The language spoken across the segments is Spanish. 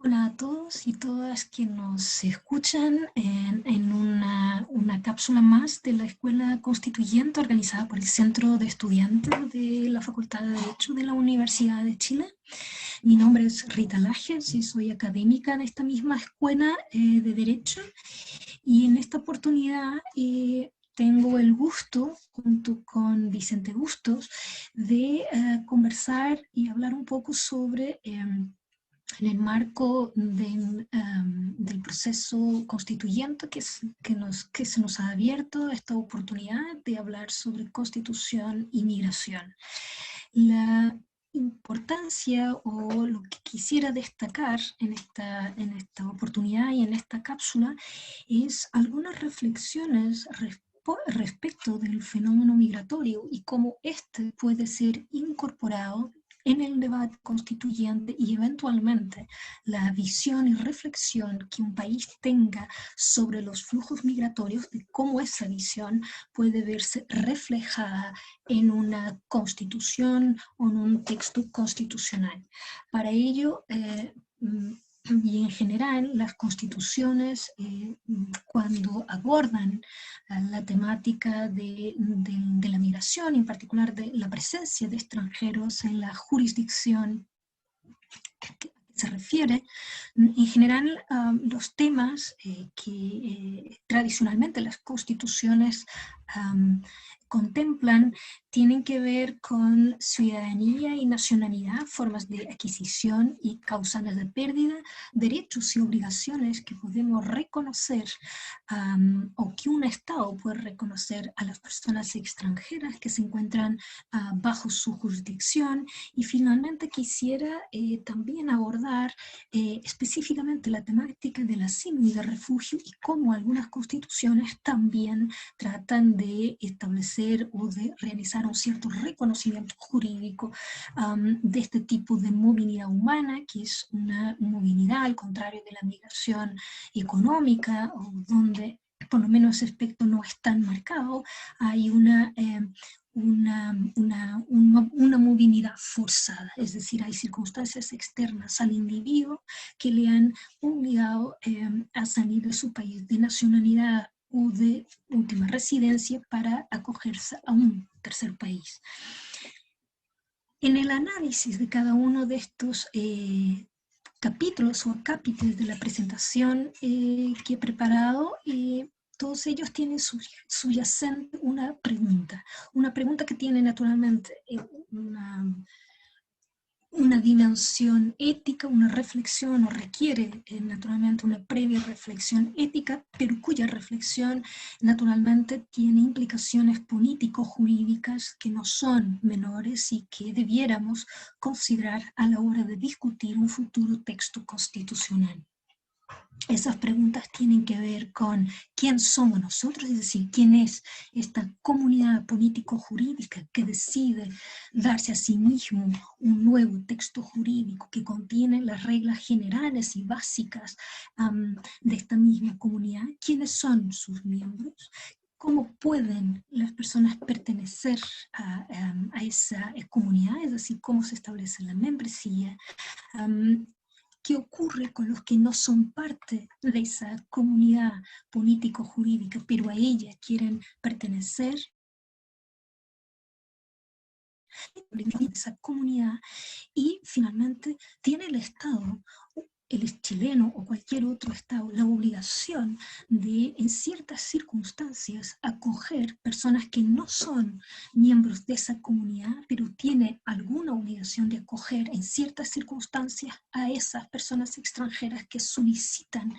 Hola a todos y todas que nos escuchan en una cápsula más de la Escuela Constituyente organizada por el Centro de Estudiantes de la Facultad de Derecho de la Universidad de Chile. Mi nombre es Rita Lajes y soy académica en esta misma escuela de Derecho, y en esta oportunidad tengo el gusto, junto con Vicente Bustos, de conversar y hablar un poco sobre en el marco del proceso constituyente que se nos ha abierto esta oportunidad de hablar sobre constitución y migración. La importancia o lo que quisiera destacar en esta oportunidad y en esta cápsula es algunas reflexiones respecto del fenómeno migratorio y cómo este puede ser incorporado en el debate constituyente y eventualmente la visión y reflexión que un país tenga sobre los flujos migratorios, de cómo esa visión puede verse reflejada en una constitución o en un texto constitucional. Para ello, y en general, las constituciones, cuando abordan la temática de la migración, en particular de la presencia de extranjeros en la jurisdicción que se refiere, en general los temas que tradicionalmente las constituciones contemplan tienen que ver con ciudadanía y nacionalidad, formas de adquisición y causales de pérdida, derechos y obligaciones que podemos reconocer o que un Estado puede reconocer a las personas extranjeras que se encuentran bajo su jurisdicción. Y finalmente quisiera también abordar específicamente la temática del asilo y del refugio y cómo algunas constituciones también tratan de establecer o de realizar un cierto reconocimiento jurídico de este tipo de movilidad humana, que es una movilidad al contrario de la migración económica, o donde por lo menos ese aspecto no es tan marcado. Hay una movilidad forzada, es decir, hay circunstancias externas al individuo que le han obligado a salir de su país de nacionalidad o de última residencia para acogerse a un tercer país. En el análisis de cada uno de estos capítulos o acápites de la presentación que he preparado, todos ellos tienen subyacente una pregunta que tiene naturalmente una dimensión ética, una reflexión, o requiere naturalmente una previa reflexión ética, pero cuya reflexión naturalmente tiene implicaciones político-jurídicas que no son menores y que debiéramos considerar a la hora de discutir un futuro texto constitucional. Esas preguntas tienen que ver con quién somos nosotros, es decir, quién es esta comunidad político-jurídica que decide darse a sí mismo un nuevo texto jurídico que contiene las reglas generales y básicas de esta misma comunidad, quiénes son sus miembros, cómo pueden las personas pertenecer a esa comunidad, es decir, cómo se establece la membresía, qué ocurre con los que no son parte de esa comunidad político-jurídica, pero a ella quieren pertenecer, de esa comunidad. Y finalmente tiene el Estado, el chileno o cualquier otro Estado, la obligación de, en ciertas circunstancias, acoger personas que no son miembros de esa comunidad, pero tiene alguna obligación de acoger en ciertas circunstancias a esas personas extranjeras que solicitan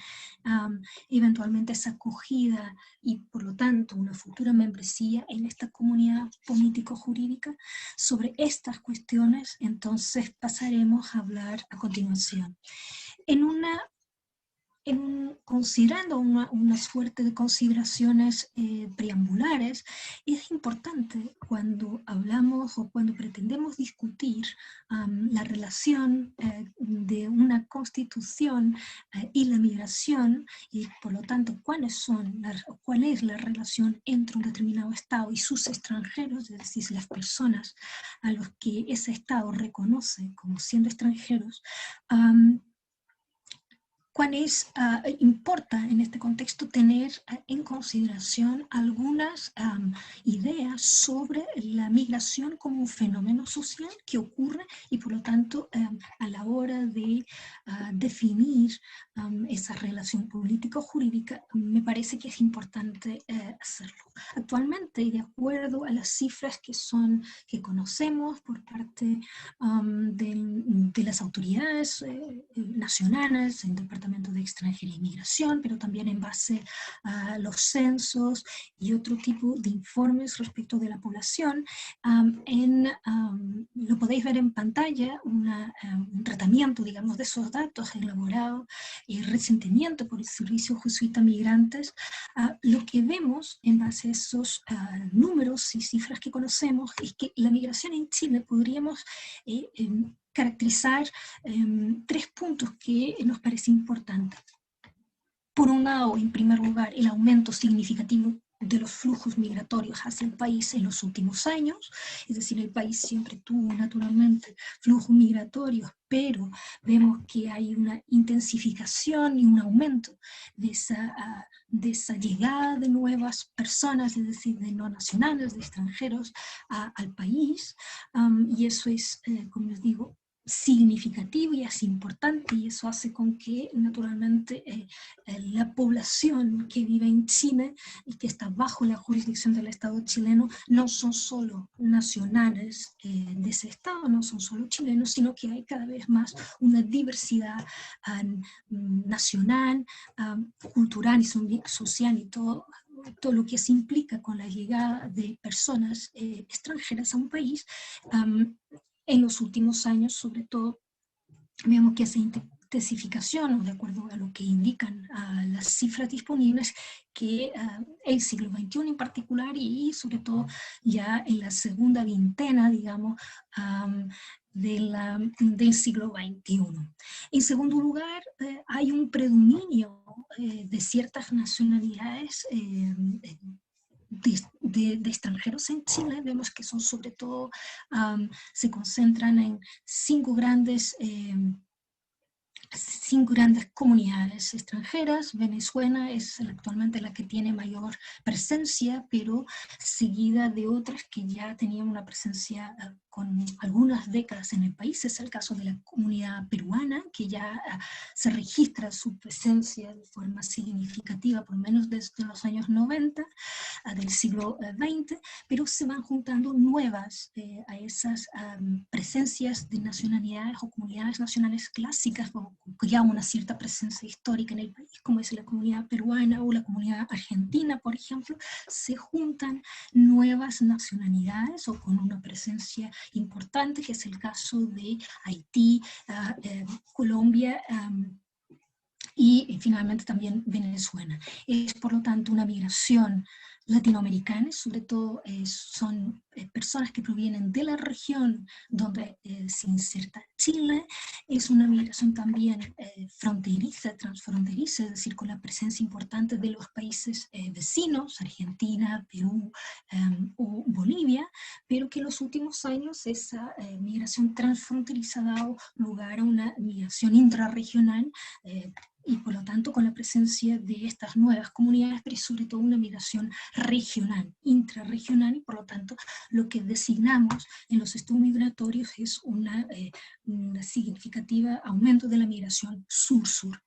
eventualmente esa acogida y por lo tanto una futura membresía en esta comunidad político-jurídica. Sobre estas cuestiones entonces pasaremos a hablar a continuación. Considerando una suerte de consideraciones preambulares, es importante cuando hablamos o cuando pretendemos discutir la relación de una constitución y la migración, y por lo tanto cuál es la relación entre un determinado Estado y sus extranjeros, es decir, las personas a los que ese Estado reconoce como siendo extranjeros. importa en este contexto tener en consideración algunas ideas sobre la migración como un fenómeno social que ocurre y por lo tanto a la hora de definir esa relación político-jurídica me parece que es importante hacerlo. Actualmente, y de acuerdo a las cifras que conocemos por parte de las autoridades nacionales, el Departamento de Extranjería y Migración, pero también en base a los censos y otro tipo de informes respecto de la población. Lo podéis ver en pantalla, un tratamiento, digamos, de esos datos elaborado recientemente por el Servicio Jesuita Migrantes. Lo que vemos en base a esos números y cifras que conocemos es que la migración en Chile podríamos caracterizar 3 puntos que nos parece importante. Por un lado, en primer lugar, el aumento significativo de los flujos migratorios hacia el país en los últimos años, es decir, el país siempre tuvo naturalmente flujos migratorios, pero vemos que hay una intensificación y un aumento de esa llegada de nuevas personas, es decir, de no nacionales, de extranjeros al país, y eso es, como les digo, significativo y es importante, y eso hace con que naturalmente la población que vive en Chile y que está bajo la jurisdicción del Estado chileno no son solo nacionales de ese Estado, no son solo chilenos, sino que hay cada vez más una diversidad nacional, cultural y social y todo lo que se implica con la llegada de personas extranjeras a un país. En los últimos años, sobre todo, vemos que esa intensificación, de acuerdo a lo que indican las cifras disponibles, que el siglo XXI en particular y sobre todo ya en la segunda veintena, digamos, del siglo XXI. En segundo lugar, hay un predominio de ciertas nacionalidades de extranjeros en Chile. Vemos que son sobre todo, se concentran en 5 grandes comunidades extranjeras. Venezuela es actualmente la que tiene mayor presencia, pero seguida de otras que ya tenían una presencia con algunas décadas en el país. Es el caso de la comunidad peruana, que ya se registra su presencia de forma significativa, por lo menos desde los años 90 del siglo XX, pero se van juntando nuevas a esas presencias de nacionalidades o comunidades nacionales clásicas, que ya una cierta presencia histórica en el país, como es la comunidad peruana o la comunidad argentina, por ejemplo. Se juntan nuevas nacionalidades o con una presencia importante, que es el caso de Haití, Colombia, y finalmente también Venezuela. Es por lo tanto una migración latinoamericana, sobre todo son personas que provienen de la región donde se inserta Chile. Es una migración también fronteriza, transfronteriza, es decir, con la presencia importante de los países vecinos, Argentina, Perú o Bolivia, pero que en los últimos años esa migración transfronteriza ha dado lugar a una migración intrarregional, y por lo tanto con la presencia de estas nuevas comunidades, pero sobre todo una migración regional, intrarregional, y por lo tanto lo que designamos en los estudios migratorios es una significativa aumento de la migración sur-sur.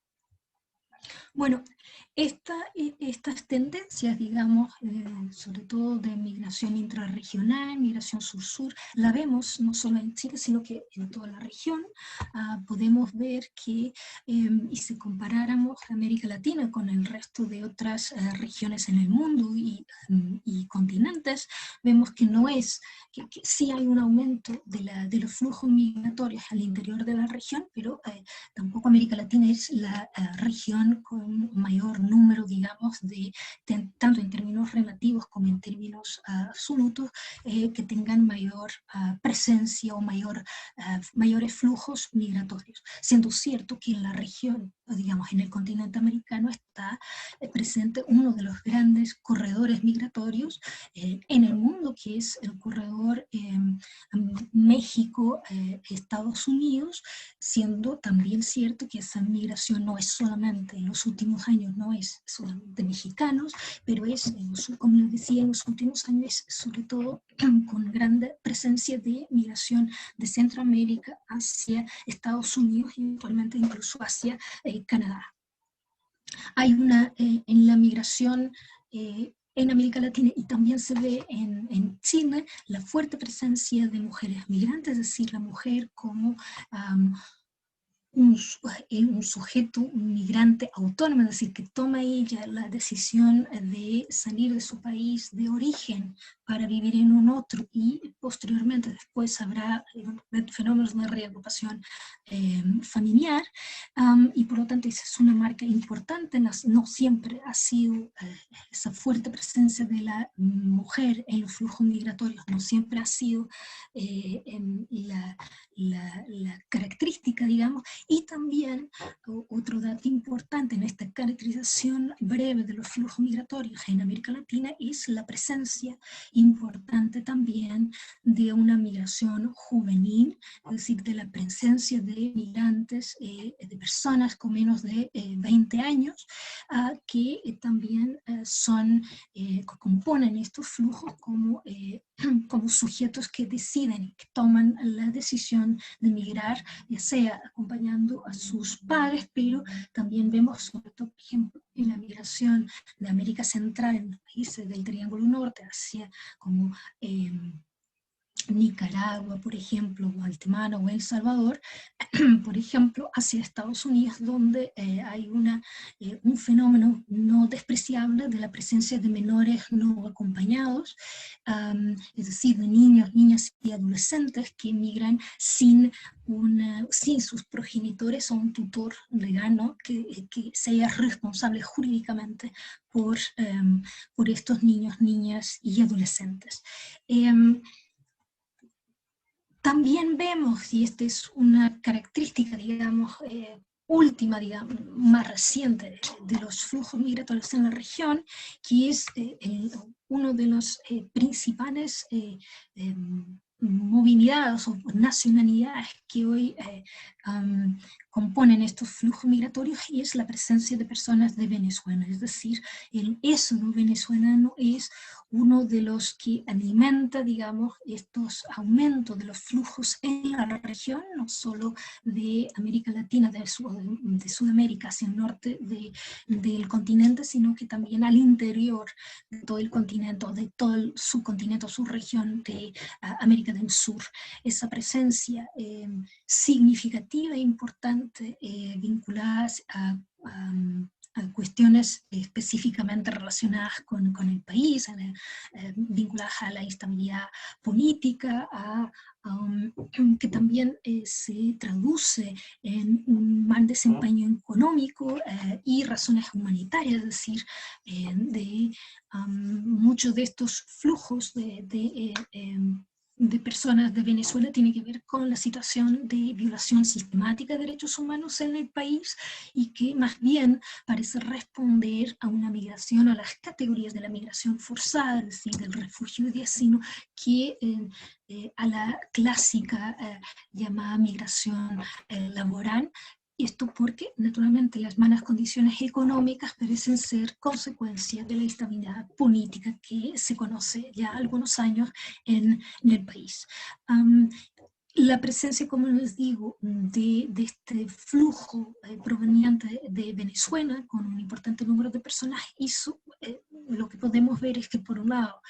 Bueno, estas tendencias, digamos, sobre todo de migración intrarregional, migración sur-sur, la vemos no solo en Chile, sino que en toda la región. Podemos ver que, y si comparáramos América Latina con el resto de otras regiones en el mundo y continentes, vemos que no es, que sí hay un aumento de los flujos migratorios al interior de la región, pero tampoco América Latina es la región con mayor número, digamos, tanto en términos relativos como en términos absolutos, que tengan mayor presencia o mayores flujos migratorios. Siendo cierto que en la región digamos, en el continente americano está presente uno de los grandes corredores migratorios en el mundo, que es el corredor México-Estados Unidos, siendo también cierto que esa migración no es solamente en los últimos años, no es solamente de mexicanos, pero es, como les decía, en los últimos años, sobre todo con gran presencia de migración de Centroamérica hacia Estados Unidos y eventualmente incluso hacia Canadá. Hay en la migración en América Latina, y también se ve en Chile, la fuerte presencia de mujeres migrantes, es decir, la mujer como un sujeto, un migrante autónomo, es decir, que toma ella la decisión de salir de su país de origen para vivir en un otro, y posteriormente después habrá fenómenos de reagrupación familiar, y por lo tanto esa es una marca importante. No siempre ha sido esa fuerte presencia de la mujer en los flujos migratorios, no siempre ha sido la característica, digamos. Y también otro dato importante en esta caracterización breve de los flujos migratorios en América Latina es la presencia importante también de una migración juvenil, es decir, de la presencia de migrantes, de personas con menos de 20 años, que también componen estos flujos como sujetos que deciden, que toman la decisión de migrar, ya sea acompañando a sus padres, pero también vemos, sobre todo, por ejemplo, en la migración de América Central, en los países del Triángulo Norte, hacia como Nicaragua, por ejemplo, Guatemala o El Salvador, por ejemplo, hacia Estados Unidos, donde hay un fenómeno no despreciable de la presencia de menores no acompañados, es decir, de niños, niñas y adolescentes que migran sin sus progenitores o un tutor legal, ¿no? que sea responsable jurídicamente por estos niños, niñas y adolescentes. También vemos, y esta es una característica, digamos, última, digamos, más reciente de los flujos migratorios en la región, que es uno de los principales movilidades o nacionalidades que hoy componen estos flujos migratorios, y es la presencia de personas de Venezuela. Es decir, el éxodo venezolano es uno de los que alimenta, digamos, estos aumentos de los flujos en la región, no solo de América Latina, de Sudamérica hacia el norte del continente, sino que también al interior de todo el continente, de todo el subcontinente o subregión de América del Sur. Esa presencia significativa e importante vinculadas a cuestiones específicamente relacionadas con el país, vinculadas a la instabilidad política, que también se traduce en un mal desempeño económico y razones humanitarias, es decir, muchos de estos flujos de personas de Venezuela tiene que ver con la situación de violación sistemática de derechos humanos en el país, y que más bien parece responder a una migración, a las categorías de la migración forzada, es decir, del refugio y de asilo, que a la clásica llamada migración laboral. Esto porque, naturalmente, las malas condiciones económicas parecen ser consecuencia de la instabilidad política que se conoce ya algunos años en el país. La presencia, como les digo, de este flujo proveniente de Venezuela, con un importante número de personas, hizo, lo que podemos ver es que, por un lado,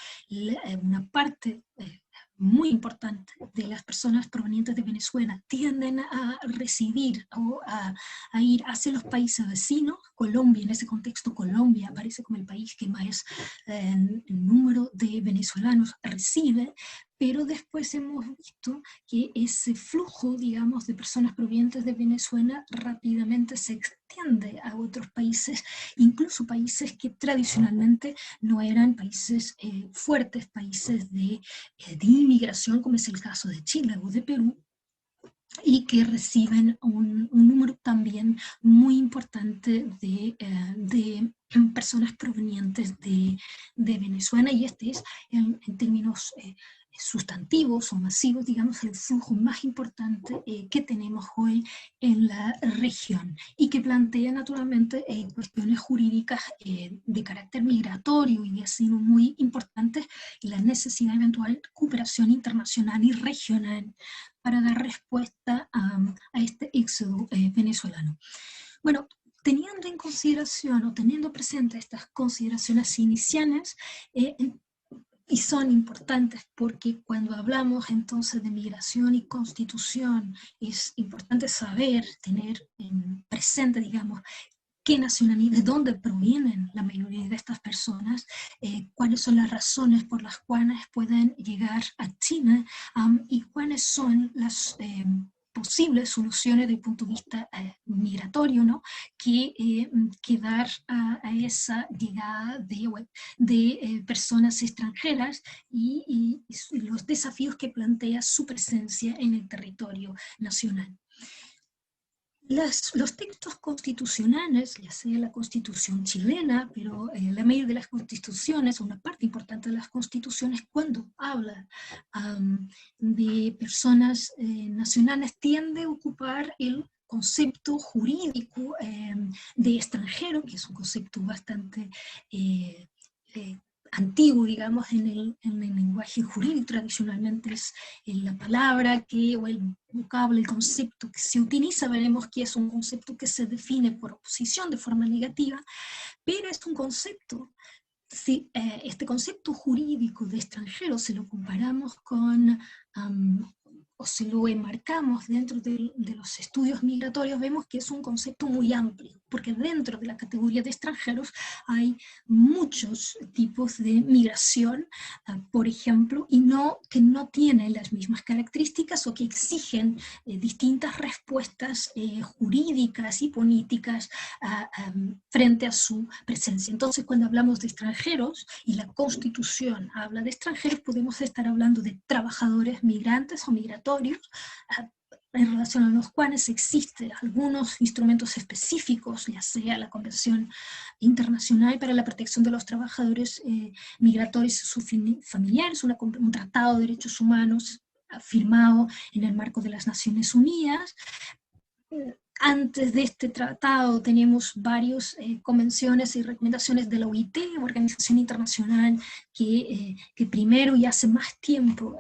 una parte muy importante de las personas provenientes de Venezuela tienden a residir o a ir hacia los países vecinos. Colombia, en ese contexto, Colombia aparece como el país que más el número de venezolanos recibe, pero después hemos visto que ese flujo, digamos, de personas provenientes de Venezuela rápidamente se extiende a otros países, incluso países que tradicionalmente no eran países fuertes, países de inmigración, como es el caso de Chile o de Perú, y que reciben un número también muy importante de personas provenientes de Venezuela, y este es, en términos sustantivos o masivos, digamos, el flujo más importante que tenemos hoy en la región, y que plantea naturalmente cuestiones jurídicas de carácter migratorio y de asilo muy importantes, y la necesidad de eventual cooperación internacional y regional para dar respuesta a este éxodo venezolano. Bueno, teniendo en consideración o teniendo presente estas consideraciones iniciales, y son importantes porque cuando hablamos entonces de migración y constitución, es importante saber, tener presente, digamos, qué nacionalidad, de dónde provienen la mayoría de estas personas, cuáles son las razones por las cuales pueden llegar a China, y cuáles son las posibles soluciones desde el punto de vista migratorio, ¿no? que dar a esa llegada de personas extranjeras, y los desafíos que plantea su presencia en el territorio nacional. Los textos constitucionales, ya sea la constitución chilena, pero la mayoría de las constituciones, una parte importante de las constituciones, cuando habla de personas nacionales, tiende a ocupar el concepto jurídico de extranjero, que es un concepto bastante eh, eh, antiguo, digamos, en el lenguaje jurídico. Tradicionalmente es la palabra que, o el vocablo, el concepto que se utiliza. Veremos que es un concepto que se define por oposición de forma negativa, pero es un concepto. Si este concepto jurídico de extranjero se lo comparamos con o si lo enmarcamos dentro de los estudios migratorios, vemos que es un concepto muy amplio, porque dentro de la categoría de extranjeros hay muchos tipos de migración, por ejemplo, y que no tienen las mismas características o que exigen distintas respuestas jurídicas y políticas frente a su presencia. Entonces, cuando hablamos de extranjeros y la Constitución habla de extranjeros, podemos estar hablando de trabajadores migrantes o migratorios, en relación a los cuales existen algunos instrumentos específicos, ya sea la Convención Internacional para la Protección de los Trabajadores Migratorios y sus familiares, un tratado de derechos humanos firmado en el marco de las Naciones Unidas. Antes de este tratado tenemos varias convenciones y recomendaciones de la OIT, Organización Internacional, que primero y hace más tiempo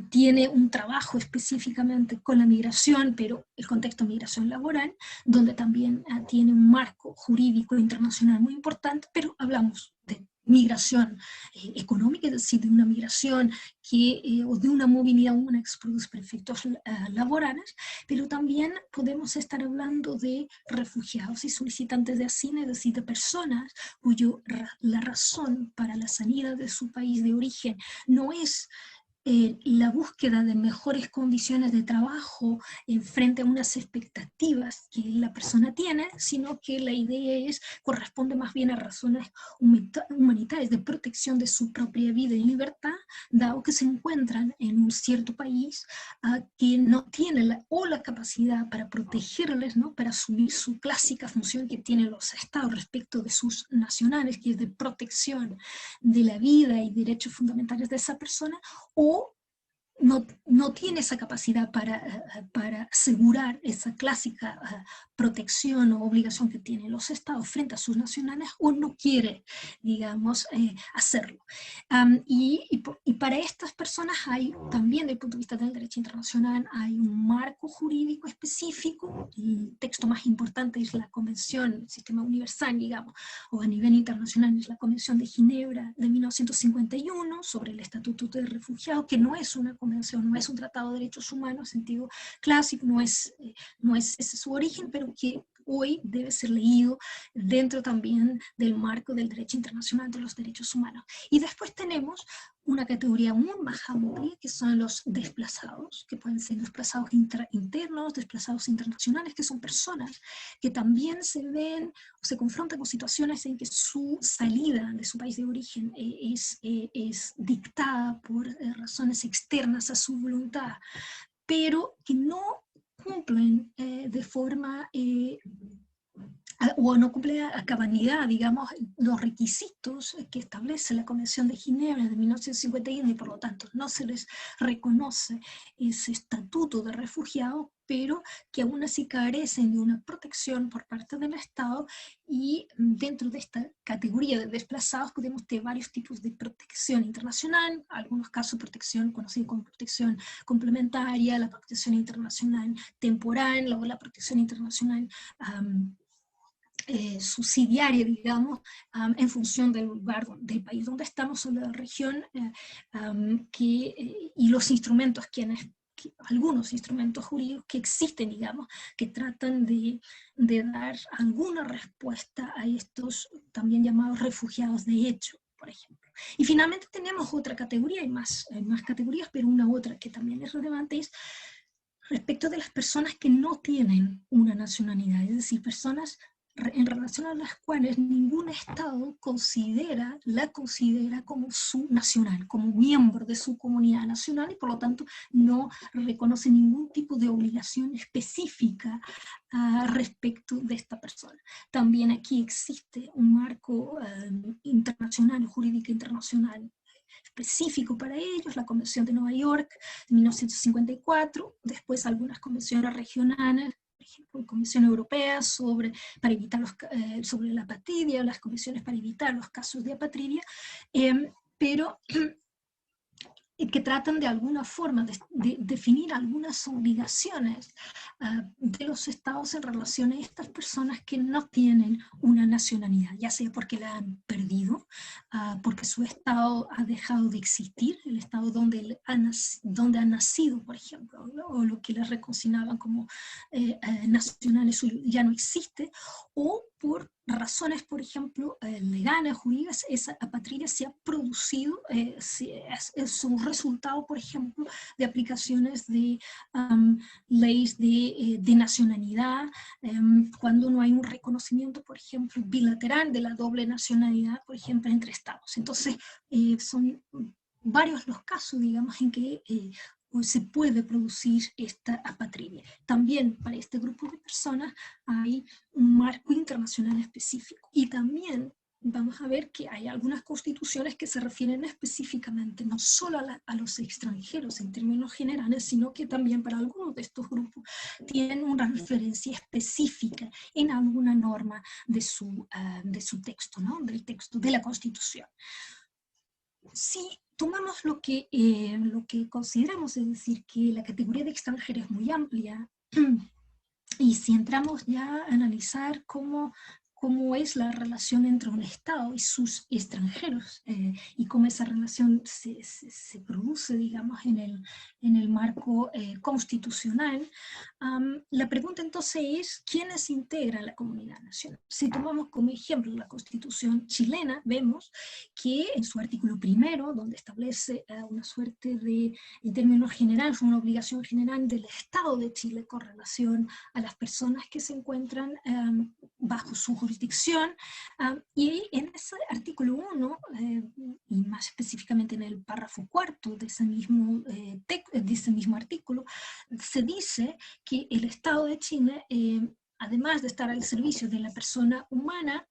tiene un trabajo específicamente con la migración, pero el contexto de migración laboral, donde también tiene un marco jurídico internacional muy importante, pero hablamos de migración económica, es decir, de una migración o de una movilidad humana que produce por efectos laborales, pero también podemos estar hablando de refugiados y solicitantes de asilo, es decir, de personas la razón para la salida de su país de origen no es la búsqueda de mejores condiciones de trabajo frente a unas expectativas que la persona tiene, sino que la idea corresponde más bien a razones humanitarias de protección de su propia vida y libertad, dado que se encuentran en un cierto país que no tiene la capacidad para protegerles, ¿no? Para asumir su clásica función que tienen los estados respecto de sus nacionales, que es de protección de la vida y derechos fundamentales de esa persona, o no tiene esa capacidad para asegurar esa clásica protección o obligación que tienen los estados frente a sus nacionales, o no quiere, digamos, hacerlo. Y para estas personas hay también, desde el punto de vista del derecho internacional, hay un marco jurídico específico. El texto más importante es la Convención del Sistema Universal, digamos, o a nivel internacional es la Convención de Ginebra de 1951 sobre el Estatuto de Refugiados, que no es una convención, no es un tratado de derechos humanos en sentido clásico, no es ese su origen, pero que hoy debe ser leído dentro también del marco del derecho internacional de los derechos humanos. Y después tenemos una categoría muy más amplia, que son los desplazados, que pueden ser desplazados internos, desplazados internacionales, que son personas que también se ven o se confrontan con situaciones en que su salida de su país de origen es dictada por razones externas a su voluntad, pero que no cumplen de forma o no cumple a cabalidad, digamos, los requisitos que establece la Convención de Ginebra de 1951 y por lo tanto no se les reconoce ese estatuto de refugiado, pero que aún así carecen de una protección por parte del Estado, y dentro de esta categoría de desplazados podemos tener varios tipos de protección internacional, algunos casos protección conocida como protección complementaria, la protección internacional temporal, luego la protección internacional subsidiaria, digamos, en función del lugar, del país donde estamos o de la región, y los instrumentos algunos instrumentos jurídicos que existen, digamos, que tratan de dar alguna respuesta a estos también llamados refugiados de hecho, por ejemplo. Y finalmente tenemos otra categoría, hay más categorías, pero una otra que también es relevante es respecto de las personas que no tienen una nacionalidad, es decir, personas en relación a las cuales ningún Estado la considera como su nacional, como miembro de su comunidad nacional, y por lo tanto no reconoce ningún tipo de obligación específica respecto de esta persona. También aquí existe un marco internacional, jurídico internacional específico para ellos, la Convención de Nueva York de 1954, después algunas convenciones regionales, por ejemplo, la Convención Europea para evitar sobre la apatridia, las convenciones para evitar los casos de apatridia, pero que tratan de alguna forma de definir algunas obligaciones de los estados en relación a estas personas que no tienen una nacionalidad, ya sea porque la han perdido, porque su estado ha dejado de existir, el estado donde han nacido, por ejemplo, ¿no? O lo que les reconocían como nacionales ya no existe, o por razones, por ejemplo, legales, jurídicas, esa apatridia se ha producido, es un resultado, por ejemplo, de aplicaciones de leyes de nacionalidad, cuando no hay un reconocimiento, por ejemplo, bilateral de la doble nacionalidad, por ejemplo, entre estados. Entonces, son varios los casos, digamos, en que se puede producir esta apatridia. También para este grupo de personas hay un marco internacional específico. Y también vamos a ver que hay algunas constituciones que se refieren específicamente no solo a los extranjeros en términos generales, sino que también para algunos de estos grupos tienen una referencia específica en alguna norma de su texto, ¿no? Del texto de la Constitución. Si tomamos lo que consideramos, es decir, que la categoría de extranjero es muy amplia, y si entramos ya a analizar cómo es la relación entre un Estado y sus extranjeros, y cómo esa relación se produce, digamos, en el marco constitucional, la pregunta entonces es, ¿quiénes integran la comunidad nacional? Si tomamos como ejemplo la Constitución chilena, vemos que en su artículo primero, donde establece una suerte de, en términos generales, una obligación general del Estado de Chile con relación a las personas que se encuentran bajo su jurisdicción, y en ese artículo 1, y más específicamente en el párrafo cuarto de ese mismo artículo, se dice que el Estado de Chile, además de estar al servicio de la persona humana,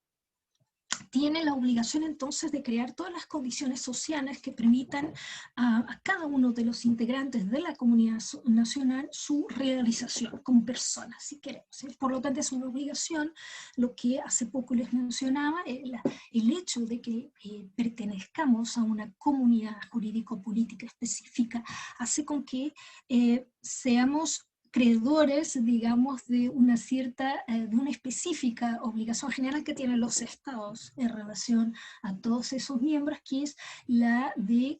tiene la obligación entonces de crear todas las condiciones sociales que permitan a cada uno de los integrantes de la comunidad nacional su realización como personas, si queremos. Por lo tanto, es una obligación, lo que hace poco les mencionaba, el hecho de que pertenezcamos a una comunidad jurídico-política específica hace con que seamos creedores, digamos, de una específica obligación general que tienen los estados en relación a todos esos miembros, que es la de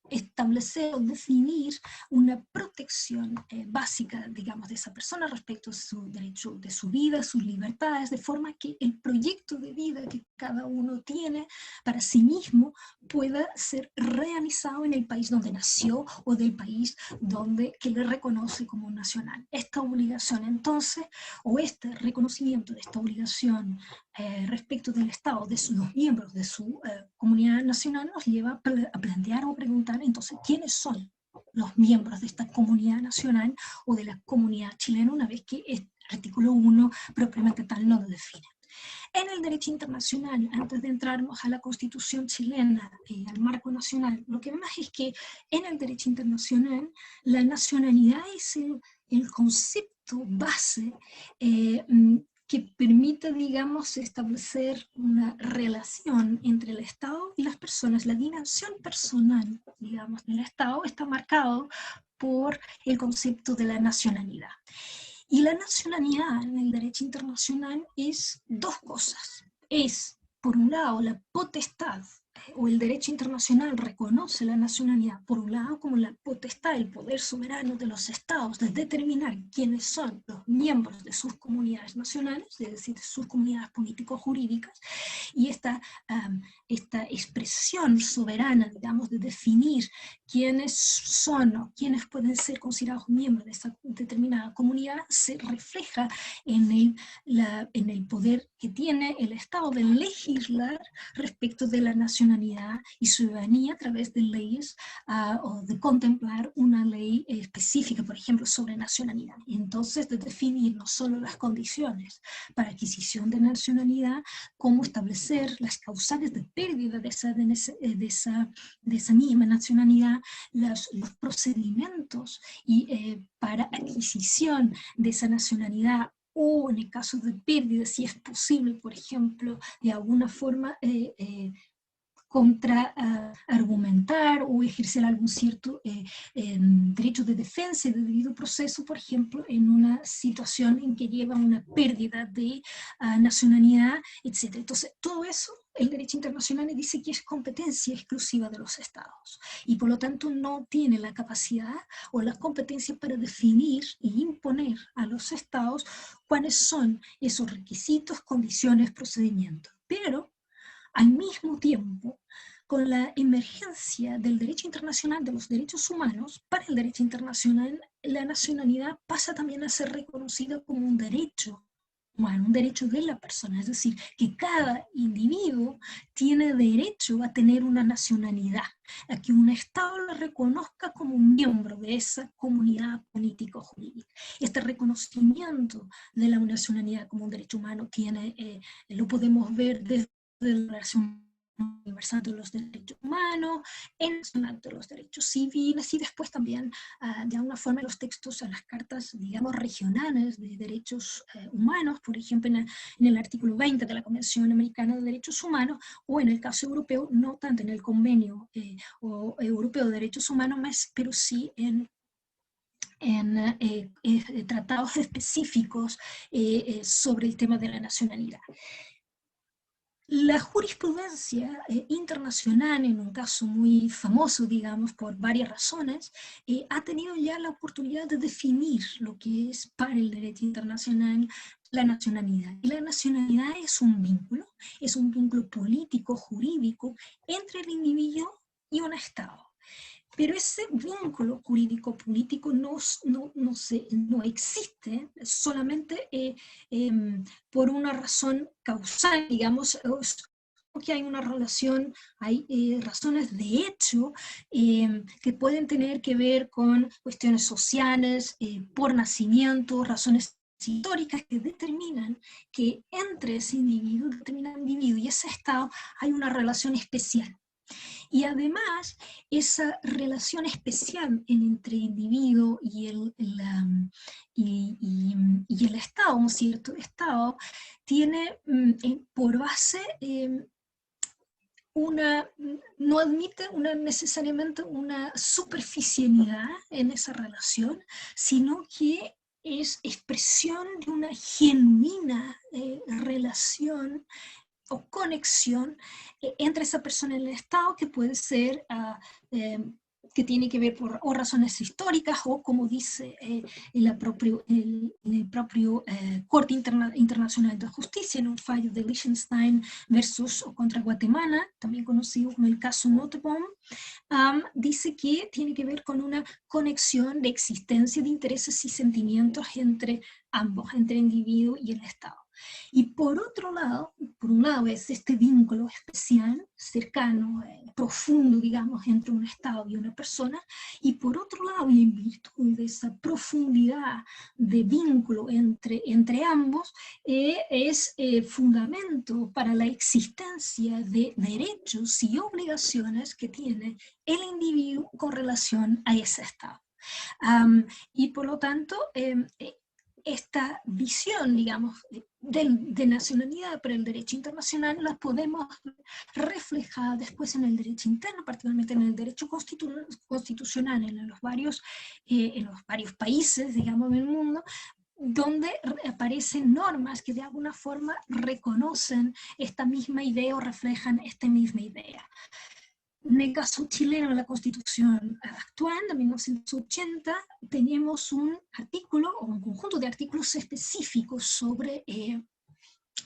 establecer o definir una protección básica, digamos, de esa persona respecto a su derecho de su vida, sus libertades, de forma que el proyecto de vida que cada uno tiene para sí mismo pueda ser realizado en el país donde nació o del país que le reconoce como nacional. Esta obligación entonces, o este reconocimiento de esta obligación respecto del Estado, de los miembros de su comunidad nacional, nos lleva a plantear o preguntar entonces quiénes son los miembros de esta comunidad nacional o de la comunidad chilena, una vez que el artículo 1 propiamente tal no lo define. En el derecho internacional, antes de entrarnos a la Constitución chilena, al marco nacional, lo que vemos es que en el derecho internacional la nacionalidad es el concepto base que permite, digamos, establecer una relación entre el Estado y las personas. La dimensión personal, digamos, del Estado está marcado por el concepto de la nacionalidad. Y la nacionalidad en el derecho internacional es dos cosas. Es, por un lado, la potestad, o el derecho internacional reconoce la nacionalidad, por un lado, como la potestad, el poder soberano de los estados de determinar quiénes son los miembros de sus comunidades nacionales, es decir, de sus comunidades político-jurídicas, y esta expresión soberana, digamos, de definir quiénes son o quiénes pueden ser considerados miembros de esa determinada comunidad, se refleja en el poder que tiene el Estado de legislar respecto de la nacionalidad y ciudadanía a través de leyes o de contemplar una ley específica, por ejemplo, sobre nacionalidad. Y entonces de definir no solo las condiciones para adquisición de nacionalidad, cómo establecer las causales de pérdida de esa misma nacionalidad, los procedimientos para adquisición de esa nacionalidad, o en el caso de pérdida, si es posible, por ejemplo, de alguna forma argumentar o ejercer algún cierto derecho de defensa y de debido proceso, por ejemplo, en una situación en que lleva una pérdida de nacionalidad, etc. Entonces, todo eso, el derecho internacional dice que es competencia exclusiva de los estados y por lo tanto no tiene la capacidad o la competencia para definir e imponer a los estados cuáles son esos requisitos, condiciones, procedimientos. Pero al mismo tiempo, con la emergencia del derecho internacional de los derechos humanos, para el derecho internacional la nacionalidad pasa también a ser reconocida como un derecho humano, un derecho de la persona, es decir, que cada individuo tiene derecho a tener una nacionalidad, a que un Estado lo reconozca como un miembro de esa comunidad político-jurídica. Este reconocimiento de la nacionalidad como un derecho humano lo podemos ver desde la Declaración Universal de los Derechos Humanos, en el Nacional de los Derechos Civiles y después también de alguna forma los textos a las cartas, digamos, regionales de derechos humanos, por ejemplo en el artículo 20 de la Convención Americana de Derechos Humanos, o en el caso europeo, no tanto en el Convenio Europeo de Derechos Humanos, pero sí en tratados específicos sobre el tema de la nacionalidad. La jurisprudencia internacional, en un caso muy famoso, digamos, por varias razones, ha tenido ya la oportunidad de definir lo que es para el derecho internacional la nacionalidad. Y la nacionalidad es un vínculo político, jurídico, entre el individuo y un Estado. Pero ese vínculo jurídico-político no existe solamente por una razón causal, digamos, que hay una relación, hay razones de hecho que pueden tener que ver con cuestiones sociales, por nacimiento, razones históricas que determinan que entre ese determinado individuo y ese Estado hay una relación especial. Y además, esa relación especial entre el individuo y el Estado, un cierto Estado, tiene por base no admite necesariamente una superficialidad en esa relación, sino que es expresión de una genuina relación o conexión entre esa persona y el Estado, que puede ser que tiene que ver por o razones históricas o, como dice el propio Corte Internacional de Justicia en un fallo de Liechtenstein versus o contra Guatemala, también conocido como el caso Nottebohm, dice que tiene que ver con una conexión de existencia de intereses y sentimientos entre ambos, entre el individuo y el Estado. Y por un lado es este vínculo especial, cercano, profundo, digamos, entre un Estado y una persona, y por otro lado, y en virtud de esa profundidad de vínculo entre ambos, es fundamento para la existencia de derechos y obligaciones que tiene el individuo con relación a ese Estado. Y por lo tanto, esta visión, digamos, de nacionalidad para el derecho internacional la podemos reflejar después en el derecho interno, particularmente en el derecho constitucional en los varios países, digamos, del mundo, donde aparecen normas que de alguna forma reconocen esta misma idea o reflejan esta misma idea. En el caso chileno, la Constitución actual de 1980, tenemos un artículo o un conjunto de artículos específicos sobre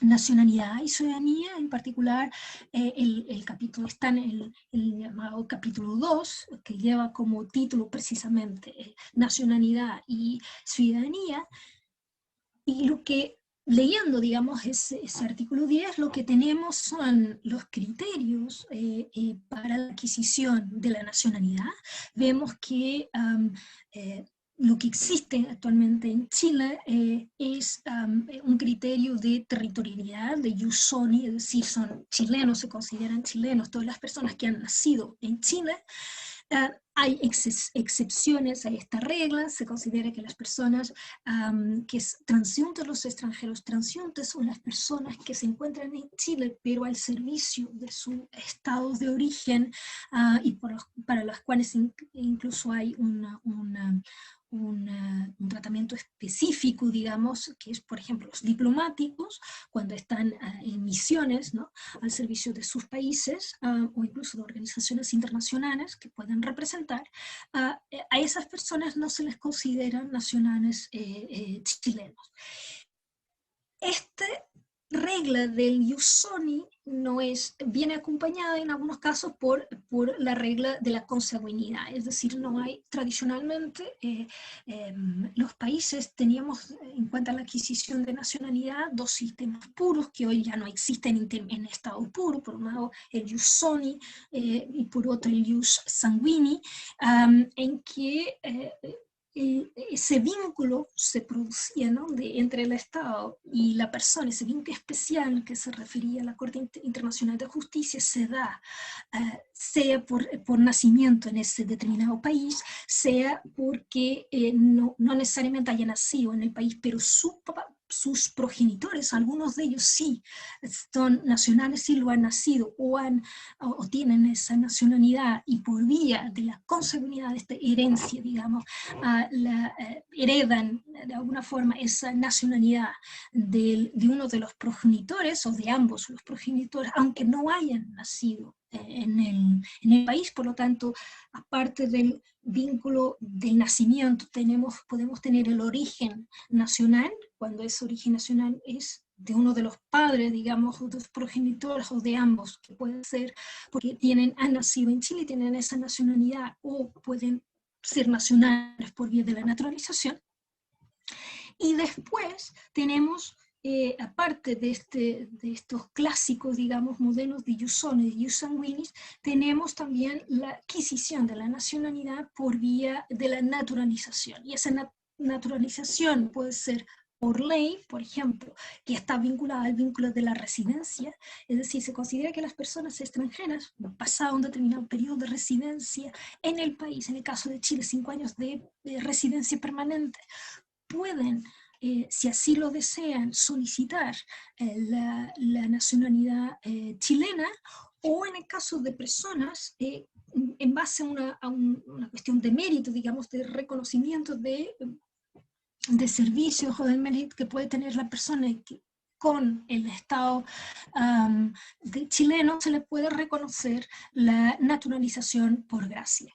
nacionalidad y ciudadanía. En particular, el capítulo está en el llamado capítulo 2, que lleva como título precisamente nacionalidad y ciudadanía. Y lo que, leyendo, digamos, ese artículo 10, lo que tenemos son los criterios para la adquisición de la nacionalidad. Vemos que lo que existe actualmente en Chile es un criterio de territorialidad, de jus soli, es decir, son chilenos, se consideran chilenos todas las personas que han nacido en Chile. Hay excepciones a esta regla. Se considera que las personas que transeúntes, los extranjeros transeúntes, son las personas que se encuentran en Chile pero al servicio de su estado de origen y para las cuales incluso hay un tratamiento específico, digamos, que es, por ejemplo, los diplomáticos, cuando están en misiones, ¿no?, al servicio de sus países, o incluso de organizaciones internacionales que pueden representar, a esas personas no se les consideran nacionales chilenos. Esta regla del jus soli viene acompañada en algunos casos por la regla de la consanguinidad, es decir, no hay tradicionalmente, los países teníamos en cuenta la adquisición de nacionalidad dos sistemas puros que hoy ya no existen en estado puro, por un lado el jus soli y por otro el jus sanguini, en que ese vínculo se producía, ¿no?, entre el Estado y la persona, ese vínculo especial que se refería a la Corte Internacional de Justicia, se da sea por nacimiento en ese determinado país, sea porque no necesariamente haya nacido en el país, pero sus progenitores, algunos de ellos sí son nacionales, sí lo han nacido o tienen esa nacionalidad, y por vía de la consanguinidad, de esta herencia, digamos, heredan de alguna forma esa nacionalidad de uno de los progenitores o de ambos los progenitores, aunque no hayan nacido en el país. Por lo tanto, aparte del vínculo del nacimiento, podemos tener el origen nacional, cuando ese origen nacional es de uno de los padres, digamos, o de los progenitores, o de ambos, que puede ser porque han nacido en Chile y tienen esa nacionalidad, o pueden ser nacionales por vía de la naturalización. Y después tenemos, aparte de estos clásicos, digamos, modelos de jus soli, de jus sanguinis, tenemos también la adquisición de la nacionalidad por vía de la naturalización. Y esa naturalización puede ser por ley, por ejemplo, que está vinculada al vínculo de la residencia, es decir, se considera que las personas extranjeras, pasado un determinado periodo de residencia en el país, en el caso de Chile, 5 años de residencia permanente, pueden, si así lo desean, solicitar la nacionalidad chilena, o en el caso de personas, en base a una cuestión de mérito, digamos, de reconocimiento de servicios o del mérito que puede tener la persona con el Estado chileno, se le puede reconocer la naturalización por gracia.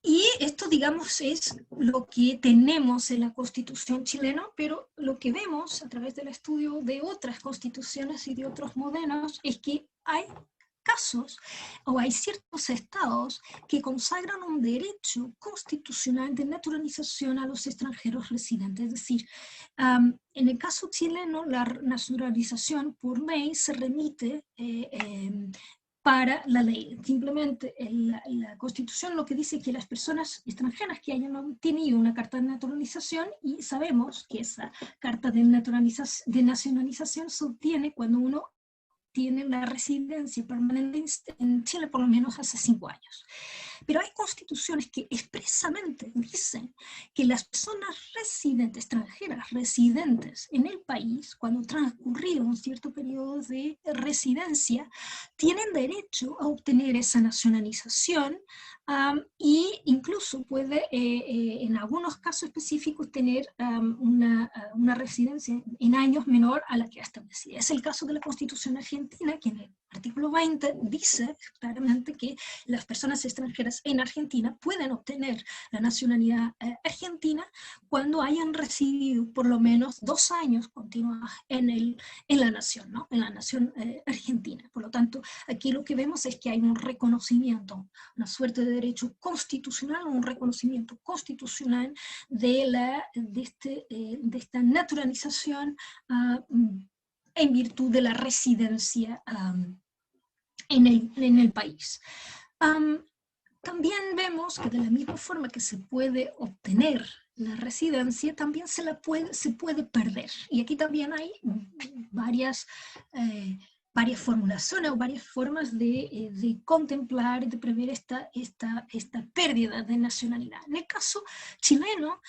Y esto, digamos, es lo que tenemos en la Constitución chilena, pero lo que vemos a través del estudio de otras constituciones y de otros modelos es que hay casos o hay ciertos estados que consagran un derecho constitucional de naturalización a los extranjeros residentes. Es decir, en el caso chileno, la naturalización por ley se remite para la ley. Simplemente la Constitución lo que dice es que las personas extranjeras que hayan obtenido una carta de naturalización, y sabemos que esa carta de nacionalización se obtiene cuando uno tiene la residencia permanente en Chile por lo menos hace 5 años. Pero hay constituciones que expresamente dicen que las personas residentes, extranjeras, residentes en el país, cuando transcurrido un cierto periodo de residencia, tienen derecho a obtener esa nacionalización y incluso puede, en algunos casos específicos, tener una residencia en años menor a la que ha establecido. Es el caso de la Constitución argentina, que en el artículo 20 dice claramente que las personas extranjeras en Argentina pueden obtener la nacionalidad argentina cuando hayan residido por lo menos 2 años continuos en la nación, ¿no? En la nación argentina. Por lo tanto, aquí lo que vemos es que hay un reconocimiento, una suerte de derecho constitucional, un reconocimiento constitucional de esta naturalización en virtud de la residencia en el país. También vemos que de la misma forma que se puede obtener la residencia, también se puede perder. Y aquí también hay varias formulaciones o varias formas de contemplar y de prever esta pérdida de nacionalidad. En el caso chileno,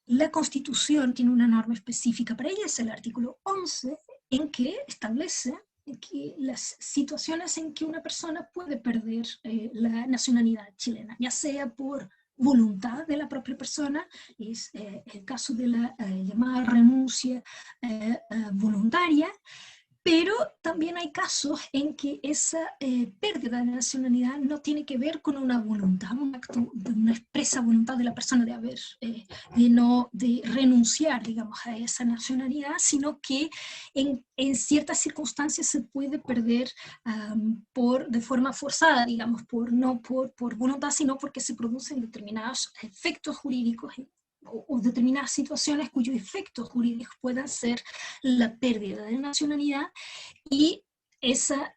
la Constitución tiene una norma específica para ella, es el artículo 11, en que establece que las situaciones en que una persona puede perder la nacionalidad chilena, ya sea por voluntad de la propia persona, es el caso de la llamada renuncia voluntaria, pero también hay casos en que esa pérdida de nacionalidad no tiene que ver con una voluntad, un acto de una expresa voluntad de la persona de renunciar, digamos, a esa nacionalidad, sino que en ciertas circunstancias se puede perder de forma forzada, digamos, no por voluntad, sino porque se producen determinados efectos jurídicos o determinadas situaciones cuyos efectos jurídicos puedan ser la pérdida de nacionalidad, y esa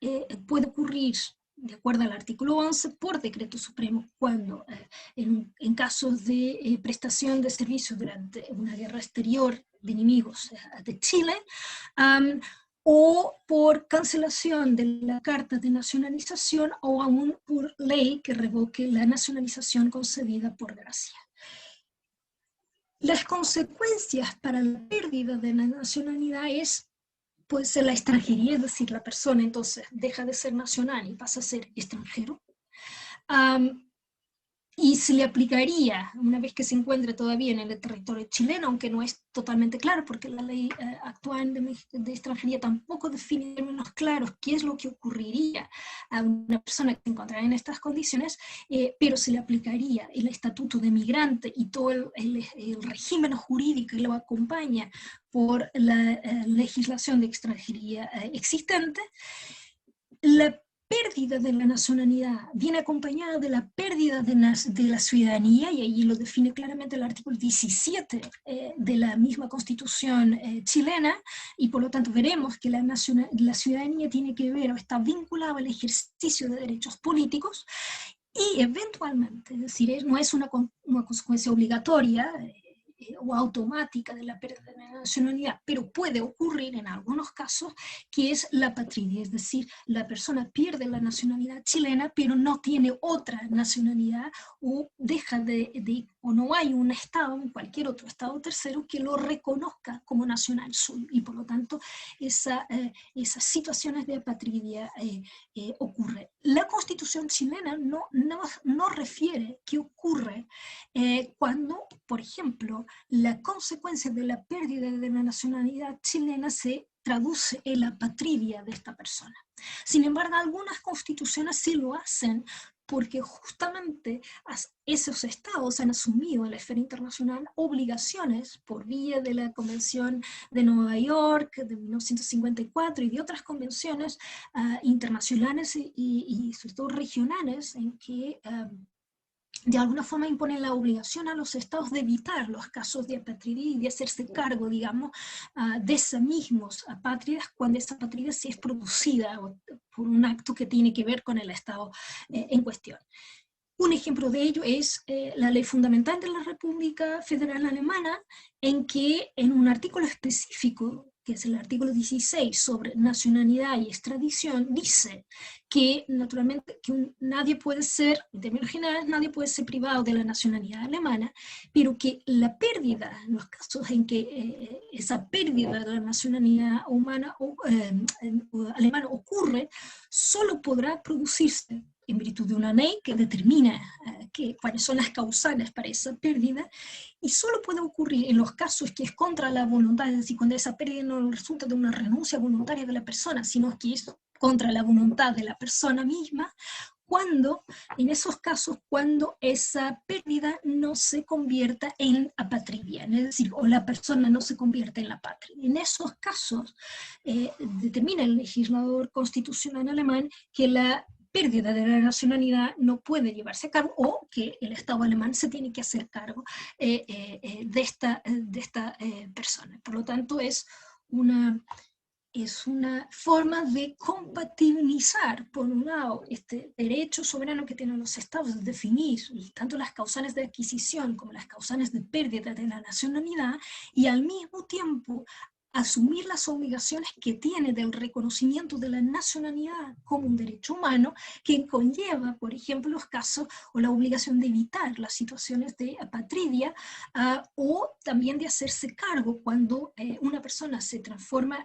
puede ocurrir, de acuerdo al artículo 11, por decreto supremo, cuando en casos de prestación de servicios durante una guerra exterior de enemigos de Chile, o por cancelación de la carta de nacionalización, o aún por ley que revoque la nacionalización concedida por gracia. Las consecuencias para la pérdida de la nacionalidad puede ser la extranjería, es decir, la persona entonces deja de ser nacional y pasa a ser extranjero. Y se le aplicaría, una vez que se encuentre todavía en el territorio chileno, aunque no es totalmente claro, porque la ley actual de extranjería tampoco define en términos claros qué es lo que ocurriría a una persona que se encontrara en estas condiciones, pero se le aplicaría el estatuto de migrante y todo el régimen jurídico que lo acompaña por la legislación de extranjería existente. La pérdida de la nacionalidad viene acompañada de la pérdida de la ciudadanía, y allí lo define claramente el artículo 17 de la misma Constitución chilena, y por lo tanto veremos que la ciudadanía tiene que ver o está vinculada al ejercicio de derechos políticos, y eventualmente, es decir, no es una consecuencia obligatoria o automática de la pérdida de la nacionalidad, pero puede ocurrir en algunos casos, que es la apatridia, es decir, la persona pierde la nacionalidad chilena, pero no tiene otra nacionalidad, o deja o no hay un estado, cualquier otro estado tercero, que lo reconozca como nacional suyo, y por lo tanto esas situaciones de apatridia ocurren. La Constitución chilena no refiere qué ocurre cuando, por ejemplo, la consecuencia de la pérdida de la nacionalidad chilena se traduce en la apatridia de esta persona. Sin embargo, algunas constituciones sí lo hacen, porque justamente esos estados han asumido en la esfera internacional obligaciones por vía de la Convención de Nueva York de 1954 y de otras convenciones internacionales y sobre todo regionales, en que de alguna forma imponen la obligación a los estados de evitar los casos de apatridad y de hacerse cargo, digamos, de esas mismas apátridas cuando esa apatridad sí es producida por un acto que tiene que ver con el estado en cuestión. Un ejemplo de ello es la Ley Fundamental de la República Federal Alemana, en que en un artículo específico, que es el artículo 16 sobre nacionalidad y extradición, dice que naturalmente que nadie puede ser, en términos generales, nadie puede ser privado de la nacionalidad alemana, pero que la pérdida, en los casos en que esa pérdida de la nacionalidad alemana ocurre, solo podrá producirse en virtud de una ley que determina cuáles son las causales para esa pérdida, y solo puede ocurrir en los casos que es contra la voluntad, es decir, cuando esa pérdida no resulta de una renuncia voluntaria de la persona, sino que es contra la voluntad de la persona misma, cuando, en esos casos, cuando esa pérdida no se convierta en apatridia, es decir, o la persona no se convierte en la patria. En esos casos, determina el legislador constitucional alemán que la pérdida de la nacionalidad no puede llevarse a cabo, o que el Estado alemán se tiene que hacer cargo de esta persona. Por lo tanto, es una forma de compatibilizar, por un lado, este derecho soberano que tienen los estados de definir tanto las causales de adquisición como las causales de pérdida de la nacionalidad, y al mismo tiempo asumir las obligaciones que tiene del reconocimiento de la nacionalidad como un derecho humano, que conlleva, por ejemplo, los casos o la obligación de evitar las situaciones de apatridia, o también de hacerse cargo cuando una persona se transforma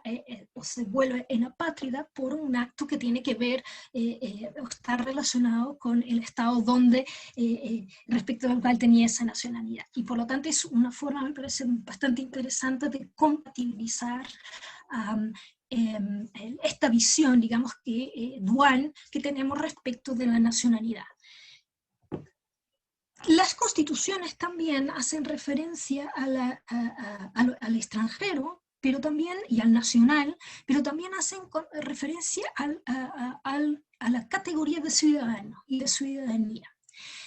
o se vuelve en apátrida por un acto que tiene que ver o está relacionado con el estado donde respecto al cual tenía esa nacionalidad. Y por lo tanto es una forma, me parece, bastante interesante de compatibilizar esta visión, digamos, dual que tenemos respecto de la nacionalidad. Las constituciones también hacen referencia al extranjero, pero también, y al nacional, pero también hacen referencia a la categoría de ciudadano y de ciudadanía.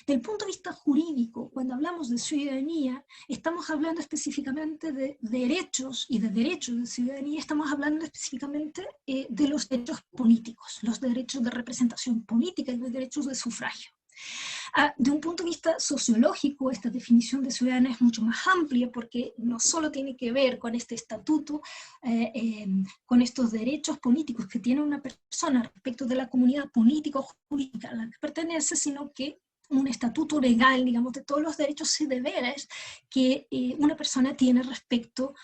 Del punto de vista jurídico, cuando hablamos de ciudadanía, estamos hablando específicamente de derechos, y de derechos de ciudadanía estamos hablando específicamente de los derechos políticos, los derechos de representación política y los derechos de sufragio. De un punto de vista sociológico, esta definición de ciudadana es mucho más amplia, porque no solo tiene que ver con este estatuto, con estos derechos políticos que tiene una persona respecto de la comunidad política o jurídica a la que pertenece, sino que un estatuto legal, digamos, de todos los derechos y deberes que una persona tiene respecto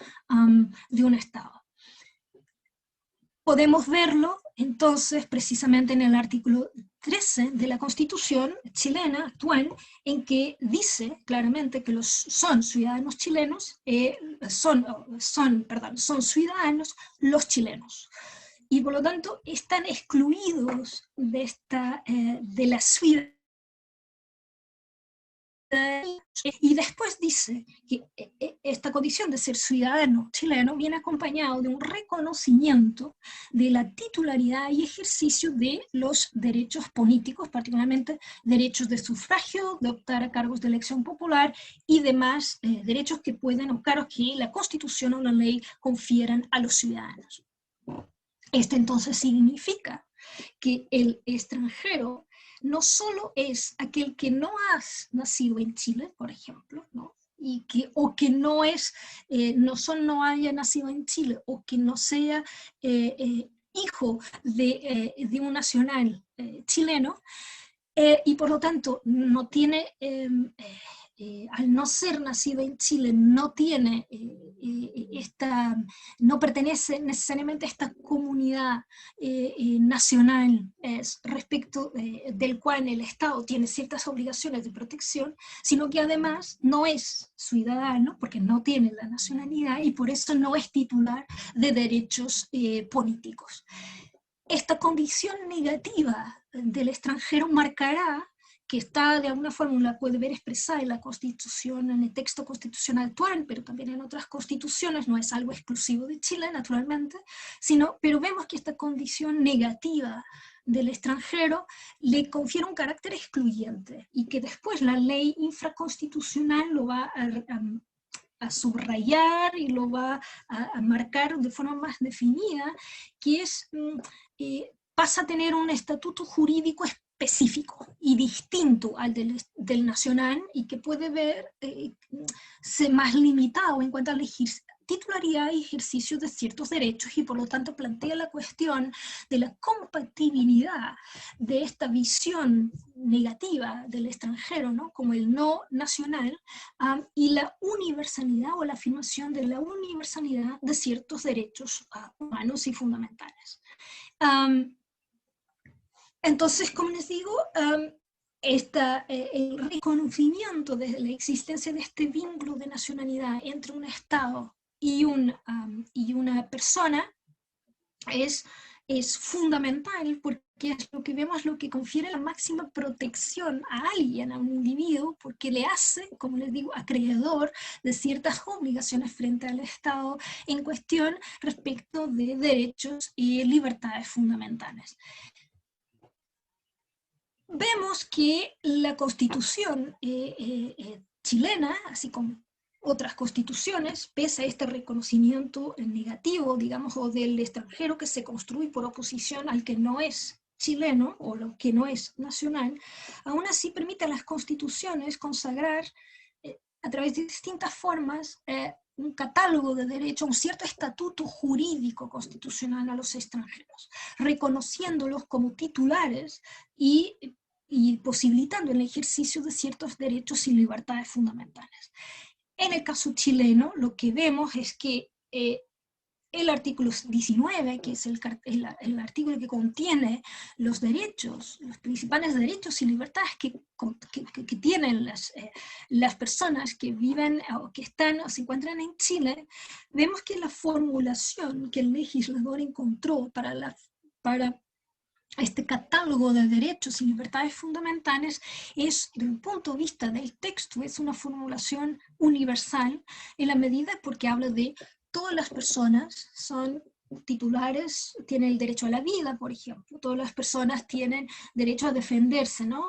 de un Estado. Podemos verlo, entonces, precisamente en el artículo 13 de la Constitución chilena actual, en que dice claramente que son ciudadanos chilenos, son ciudadanos los chilenos. Y por lo tanto están excluidos de la ciudadanía. Y después dice que esta condición de ser ciudadano chileno viene acompañado de un reconocimiento de la titularidad y ejercicio de los derechos políticos, particularmente derechos de sufragio, de optar a cargos de elección popular y demás derechos que pueden, o cargos que la Constitución o la ley confieran a los ciudadanos. Esto entonces significa que el extranjero no solo es aquel que no ha nacido en Chile, por ejemplo, ¿no? O que no haya nacido en Chile, o que no sea hijo de un nacional chileno, y por lo tanto no tiene, al no ser nacido en Chile, no pertenece necesariamente a esta comunidad nacional respecto del cual el Estado tiene ciertas obligaciones de protección, sino que además no es ciudadano porque no tiene la nacionalidad y por eso no es titular de derechos políticos. Esta condición negativa del extranjero marcará que está de alguna forma, la puede ver expresada en la Constitución, en el texto constitucional actual, pero también en otras constituciones, no es algo exclusivo de Chile, naturalmente, pero vemos que esta condición negativa del extranjero le confiere un carácter excluyente y que después la ley infraconstitucional lo va a subrayar y lo va a marcar de forma más definida, que es, pasa a tener un estatuto jurídico específico y distinto al del nacional y que puede ser más limitado en cuanto a la titularidad y ejercicio de ciertos derechos, y por lo tanto plantea la cuestión de la compatibilidad de esta visión negativa del extranjero, ¿no?, como el no nacional, y la universalidad o la afirmación de la universalidad de ciertos derechos humanos y fundamentales. Entonces, como les digo, el reconocimiento de la existencia de este vínculo de nacionalidad entre un Estado y una persona es fundamental, porque es lo que vemos, lo que confiere la máxima protección a alguien, a un individuo, porque le hace, como les digo, acreedor de ciertas obligaciones frente al Estado en cuestión respecto de derechos y libertades fundamentales. Vemos que la Constitución chilena, así como otras constituciones, pese a este reconocimiento negativo, digamos, o del extranjero que se construye por oposición al que no es chileno o lo que no es nacional, aún así permite a las constituciones consagrar a través de distintas formas un catálogo de derechos, un cierto estatuto jurídico constitucional a los extranjeros, reconociéndolos como titulares y posibilitando el ejercicio de ciertos derechos y libertades fundamentales. En el caso chileno, lo que vemos es que el artículo 19, que es el artículo que contiene los derechos, los principales derechos y libertades que tienen las personas que viven o que están o se encuentran en Chile, vemos que la formulación que el legislador encontró para este catálogo de derechos y libertades fundamentales es, desde el punto de vista del texto, es una formulación universal en la medida porque habla de todas las personas son titulares, tienen el derecho a la vida, por ejemplo, todas las personas tienen derecho a defenderse, ¿no?,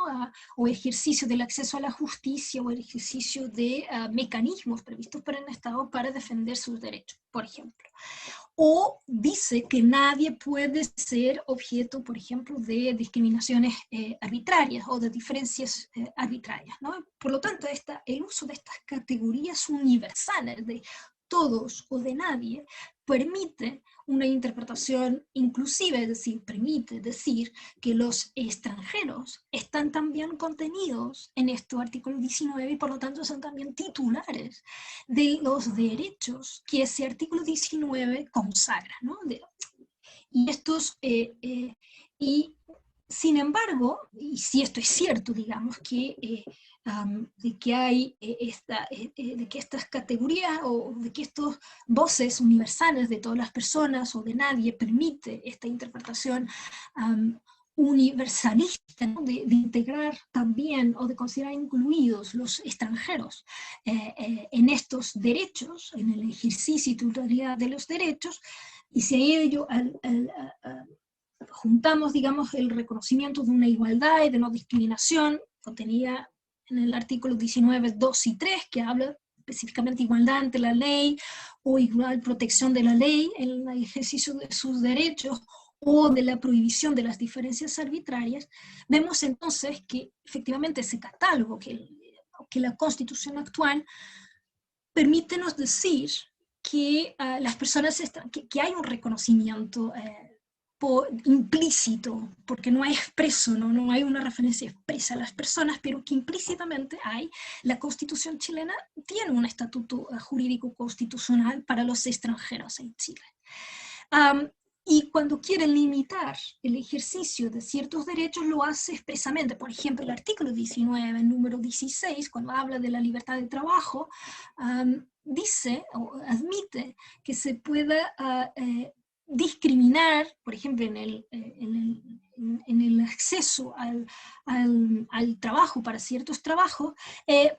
o ejercicio del acceso a la justicia o el ejercicio de mecanismos previstos por el Estado para defender sus derechos, por ejemplo. O dice que nadie puede ser objeto, por ejemplo, de discriminaciones arbitrarias o de diferencias arbitrarias, ¿no? Por lo tanto, el uso de estas categorías universales de todos o de nadie permite una interpretación inclusiva, es decir, permite decir que los extranjeros están también contenidos en este artículo 19 y por lo tanto son también titulares de los derechos que ese artículo 19 consagra, ¿no? Y sin embargo, y si esto es cierto, digamos, de que estas categorías o de que estas voces universales de todas las personas o de nadie permite esta interpretación universalista, ¿no?, de integrar también o de considerar incluidos los extranjeros en estos derechos, en el ejercicio y titularidad de los derechos, y si a ello juntamos, digamos, el reconocimiento de una igualdad y de no discriminación, contenida en el artículo 19, 2 y 3, que habla específicamente de igualdad ante la ley, o igual protección de la ley en el ejercicio de sus derechos, o de la prohibición de las diferencias arbitrarias, vemos entonces que efectivamente ese catálogo que la Constitución actual permítenos decir que las personas que hay un reconocimiento implícito, porque no hay expreso, no hay una referencia expresa a las personas, pero que implícitamente la Constitución chilena tiene un estatuto jurídico constitucional para los extranjeros en Chile. Y cuando quiere limitar el ejercicio de ciertos derechos, lo hace expresamente. Por ejemplo, el artículo 19, número 16, cuando habla de la libertad de trabajo, dice o admite que se pueda discriminar, por ejemplo, en el acceso al trabajo, para ciertos trabajos,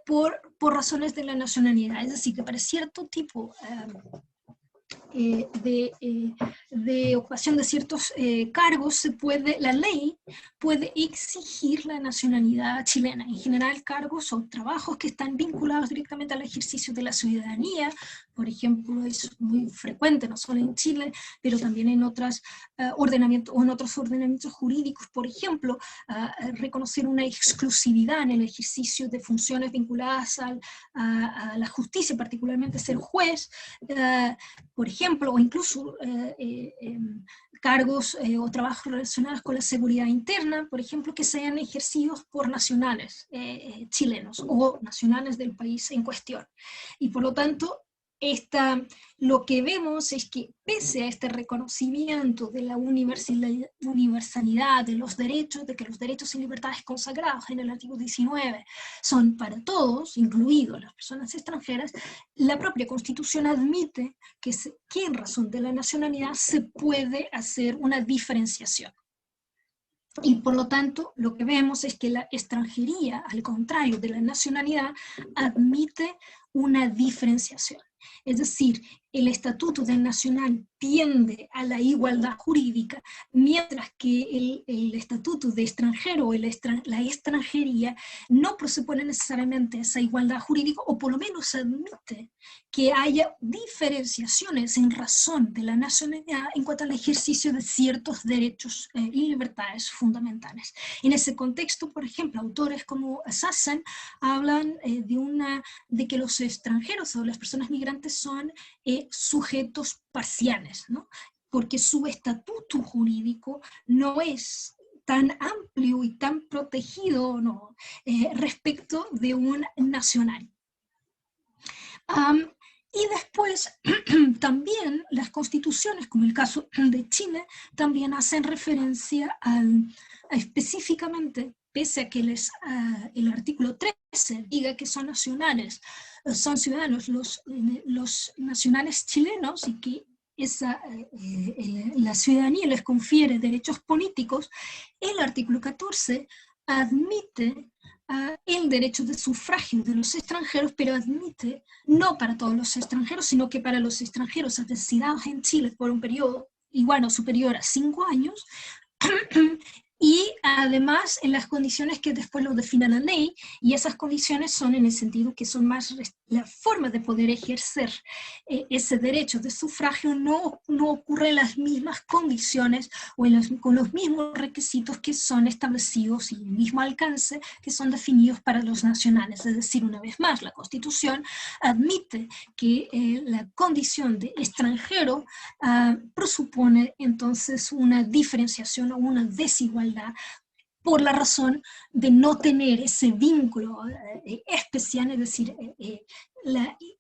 por razones de la nacionalidad. Es decir, que para cierto tipo de ocupación de ciertos cargos, la ley puede exigir la nacionalidad chilena. En general, cargos o trabajos que están vinculados directamente al ejercicio de la ciudadanía. Por ejemplo, es muy frecuente, no solo en Chile, pero también en otros ordenamientos jurídicos. Por ejemplo, reconocer una exclusividad en el ejercicio de funciones vinculadas a la justicia, particularmente ser juez, por ejemplo, o incluso cargos o trabajos relacionados con la seguridad interna, por ejemplo, que sean ejercidos por nacionales chilenos o nacionales del país en cuestión. Y por lo tanto, lo que vemos es que pese a este reconocimiento de la universalidad de los derechos, de que los derechos y libertades consagrados en el artículo 19 son para todos, incluidos las personas extranjeras, la propia Constitución admite que en razón de la nacionalidad se puede hacer una diferenciación. Y por lo tanto, lo que vemos es que la extranjería, al contrario de la nacionalidad, admite una diferenciación. Es decir, el estatuto del nacional tiende a la igualdad jurídica, mientras que el estatuto de extranjero o la extranjería no presupone necesariamente esa igualdad jurídica, o por lo menos admite que haya diferenciaciones en razón de la nacionalidad en cuanto al ejercicio de ciertos derechos y libertades fundamentales. En ese contexto, por ejemplo, autores como Sassen hablan de que los extranjeros o las personas migrantes son sujetos parciales, ¿no? Porque su estatuto jurídico no es tan amplio y tan protegido, ¿no? Respecto de un nacional. Y después también las constituciones, como el caso de Chile, también hacen referencia específicamente, pese a que el artículo 13 diga que son nacionales, son ciudadanos los nacionales chilenos, y que la ciudadanía les confiere derechos políticos, el artículo 14 admite el derecho de sufragio de los extranjeros, pero admite no para todos los extranjeros, sino que para los extranjeros asesinados en Chile por un periodo igual o superior a 5 años, y además en las condiciones que después lo define la ley, y esas condiciones son en el sentido que son más la forma de poder ejercer ese derecho de sufragio no ocurre en las mismas condiciones o con los mismos requisitos que son establecidos y el mismo alcance que son definidos para los nacionales. Es decir, una vez más, la Constitución admite que la condición de extranjero presupone entonces una diferenciación o una desigualdad por la razón de no tener ese vínculo especial, es decir,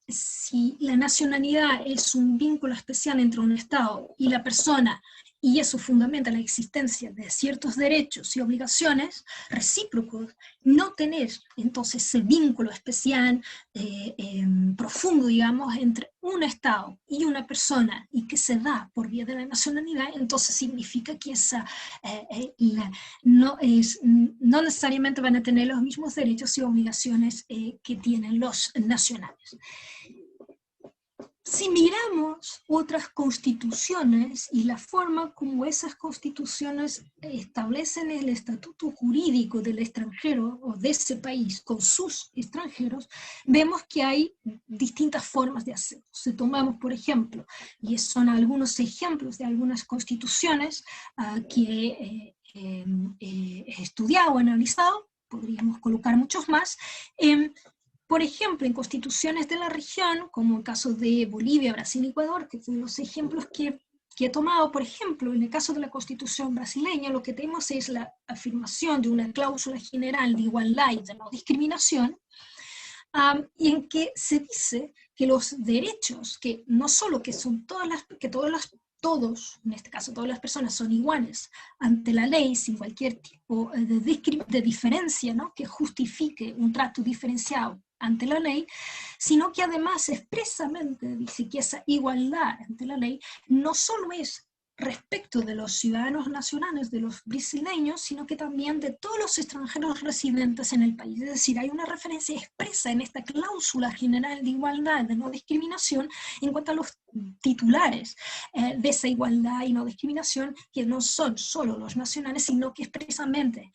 si la nacionalidad es un vínculo especial entre un Estado y la persona, y eso fundamenta la existencia de ciertos derechos y obligaciones recíprocos, no tener entonces ese vínculo especial, profundo, digamos, entre un Estado y una persona, y que se da por vía de la nacionalidad, entonces significa que no necesariamente van a tener los mismos derechos y obligaciones que tienen los nacionales. Si miramos otras constituciones y la forma como esas constituciones establecen el estatuto jurídico del extranjero o de ese país con sus extranjeros, vemos que hay distintas formas de hacerlo. Si tomamos, por ejemplo, y son algunos ejemplos de algunas constituciones que he estudiado o analizado, podríamos colocar muchos más. Por ejemplo, en constituciones de la región, como el caso de Bolivia, Brasil y Ecuador, que son los ejemplos que he tomado. Por ejemplo, en el caso de la constitución brasileña, lo que tenemos es la afirmación de una cláusula general de igualdad y de no discriminación, y en que se dice que los derechos, que no solo que son todos, en este caso todas las personas, son iguales ante la ley sin cualquier tipo de diferencia, ¿no?, que justifique un trato diferenciado ante la ley, sino que además expresamente dice que esa igualdad ante la ley no solo es respecto de los ciudadanos nacionales, de los brasileños, sino que también de todos los extranjeros residentes en el país. Es decir, hay una referencia expresa en esta cláusula general de igualdad, de no discriminación, en cuanto a los titulares de esa igualdad y no discriminación, que no son solo los nacionales, sino que expresamente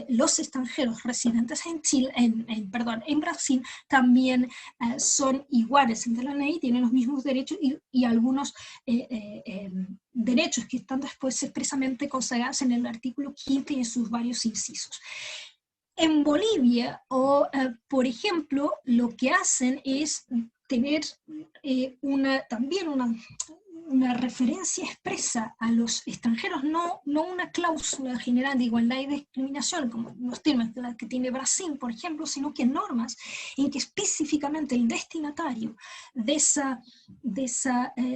los extranjeros residentes en Chile, en Brasil, también son iguales ante la ley, tienen los mismos derechos y algunos derechos que están después expresamente consagrados en el artículo 15 y en sus varios incisos. En Bolivia, por ejemplo, lo que hacen es tener también una referencia expresa a los extranjeros, no una cláusula general de igualdad y discriminación, como los temas de la que tiene Brasil, por ejemplo, sino que normas en que específicamente el destinatario de esa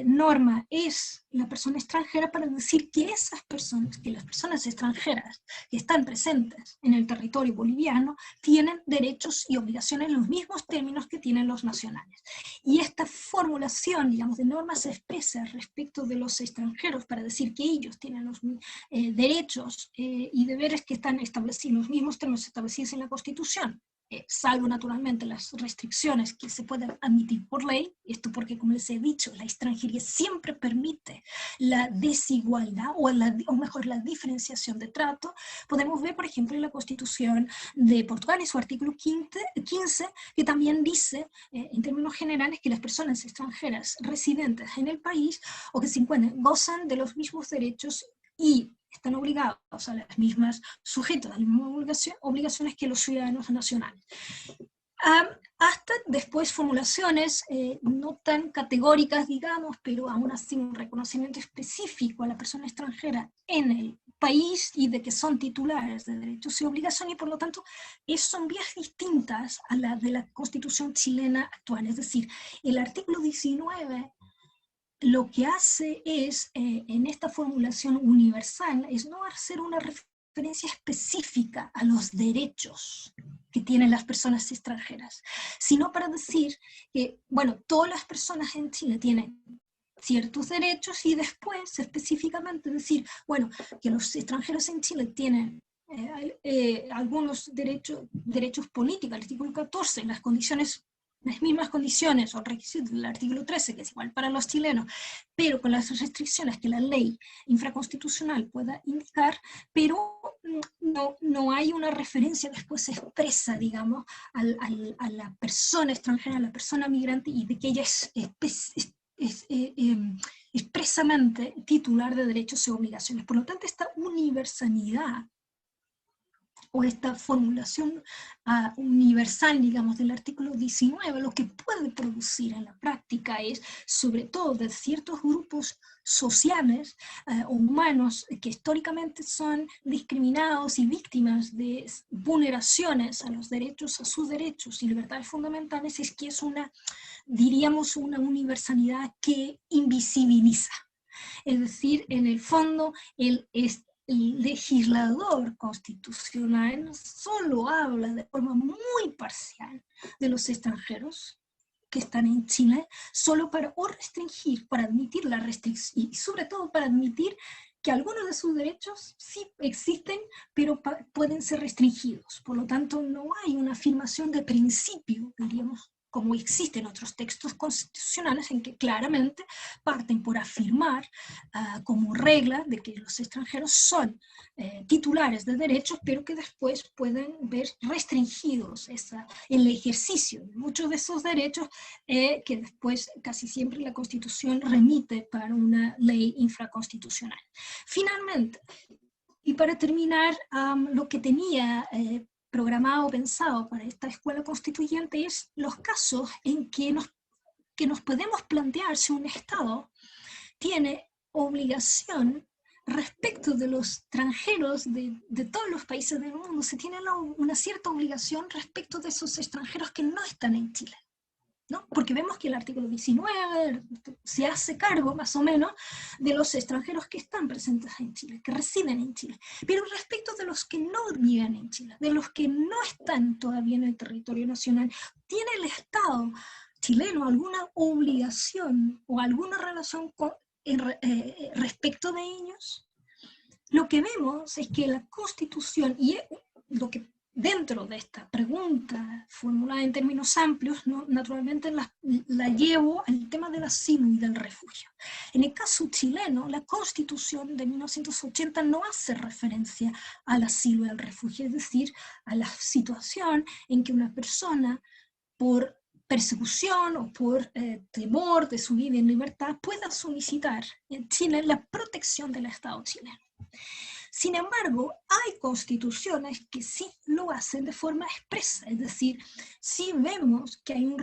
norma es la persona extranjera, para decir que las personas extranjeras que están presentes en el territorio boliviano tienen derechos y obligaciones en los mismos términos que tienen los nacionales. Y esta formulación, digamos, de normas expresas respecto de los extranjeros para decir que ellos tienen los derechos y deberes que están establecidos, los mismos términos establecidos en la Constitución, salvo naturalmente las restricciones que se pueden admitir por ley, esto porque, como les he dicho, la extranjería siempre permite la desigualdad, o mejor, la diferenciación de trato. Podemos ver, por ejemplo, en la Constitución de Portugal, en su artículo 15, que también dice, en términos generales, que las personas extranjeras residentes en el país o que se encuentran gozan de los mismos derechos y están obligados a las mismas, sujetos a las mismas obligaciones que los ciudadanos nacionales. Hasta después formulaciones no tan categóricas, digamos, pero aún así un reconocimiento específico a la persona extranjera en el país y de que son titulares de derechos y obligaciones, y por lo tanto son vías distintas a las de la Constitución chilena actual. Es decir, el artículo 19 lo que hace es, en esta formulación universal, es no hacer una referencia específica a los derechos que tienen las personas extranjeras, sino para decir que, bueno, todas las personas en Chile tienen ciertos derechos, y después específicamente decir, bueno, que los extranjeros en Chile tienen algunos derechos políticos, el artículo 14, las mismas condiciones o requisitos del artículo 13, que es igual para los chilenos, pero con las restricciones que la ley infraconstitucional pueda indicar, pero no hay una referencia después expresa, digamos, a la persona extranjera, a la persona migrante, y de que ella es expresamente titular de derechos y obligaciones. Por lo tanto, esta universalidad o esta formulación universal, digamos, del artículo 19, lo que puede producir en la práctica es, sobre todo de ciertos grupos sociales o humanos que históricamente son discriminados y víctimas de vulneraciones a los derechos, a sus derechos y libertades fundamentales, es que es diríamos, una universalidad que invisibiliza. Es decir, en el fondo, el legislador constitucional solo habla de forma muy parcial de los extranjeros que están en Chile, solo para restringir, para admitir la restricción, y sobre todo para admitir que algunos de sus derechos sí existen, pero pueden ser restringidos. Por lo tanto, no hay una afirmación de principio, diríamos, como existen otros textos constitucionales en que claramente parten por afirmar como regla de que los extranjeros son titulares de derechos, pero que después pueden ver restringidos el ejercicio de muchos de esos derechos, que después casi siempre la Constitución remite para una ley infraconstitucional. Finalmente, y para terminar, lo que tenía programado, pensado para esta escuela constituyente es los casos en que nos podemos plantear si un Estado tiene obligación respecto de los extranjeros de todos los países del mundo, se tiene una cierta obligación respecto de esos extranjeros que no están en Chile, ¿no? Porque vemos que el artículo 19 se hace cargo más o menos de los extranjeros que están presentes en Chile, que residen en Chile, pero respecto de los que no viven en Chile, de los que no están todavía en el territorio nacional, ¿tiene el Estado chileno alguna obligación o alguna relación respecto de ellos, lo que vemos es que la Constitución, y lo que dentro de esta pregunta formulada en términos amplios, ¿no? Naturalmente la llevo al tema del asilo y del refugio. En el caso chileno, la Constitución de 1980 no hace referencia al asilo y al refugio, es decir, a la situación en que una persona, por persecución o por temor de su vida en libertad, pueda solicitar en Chile la protección del Estado chileno. Sin embargo, hay constituciones que sí lo hacen de forma expresa, es decir, sí vemos que hay un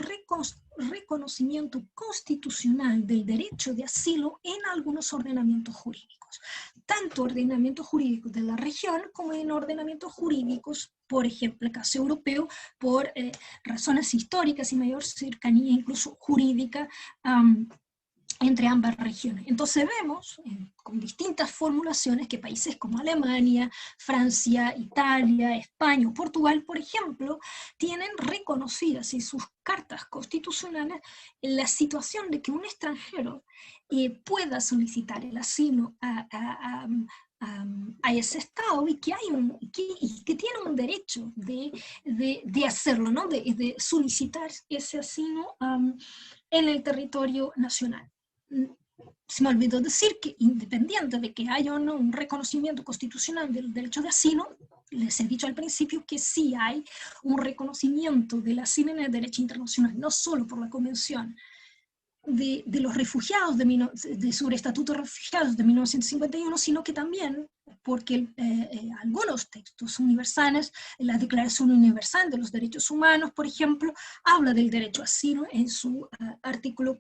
reconocimiento constitucional del derecho de asilo en algunos ordenamientos jurídicos, tanto ordenamientos jurídicos de la región como en ordenamientos jurídicos, por ejemplo, el caso europeo, por razones históricas y mayor cercanía incluso jurídica entre ambas regiones. Entonces vemos con distintas formulaciones que países como Alemania, Francia, Italia, España o Portugal, por ejemplo, tienen reconocidas en sus cartas constitucionales la situación de que un extranjero pueda solicitar el asilo a ese Estado y que, que tiene un derecho de hacerlo, ¿no? de solicitar ese asilo en el territorio nacional. Se me olvidó decir que independiente de que haya o no un reconocimiento constitucional del derecho de asilo, les he dicho al principio que sí hay un reconocimiento del asilo en el derecho internacional, no solo por la Convención de los Refugiados, sobre Estatuto de Refugiados de 1951, sino que también porque algunos textos universales, la Declaración Universal de los Derechos Humanos, por ejemplo, habla del derecho a asilo en su artículo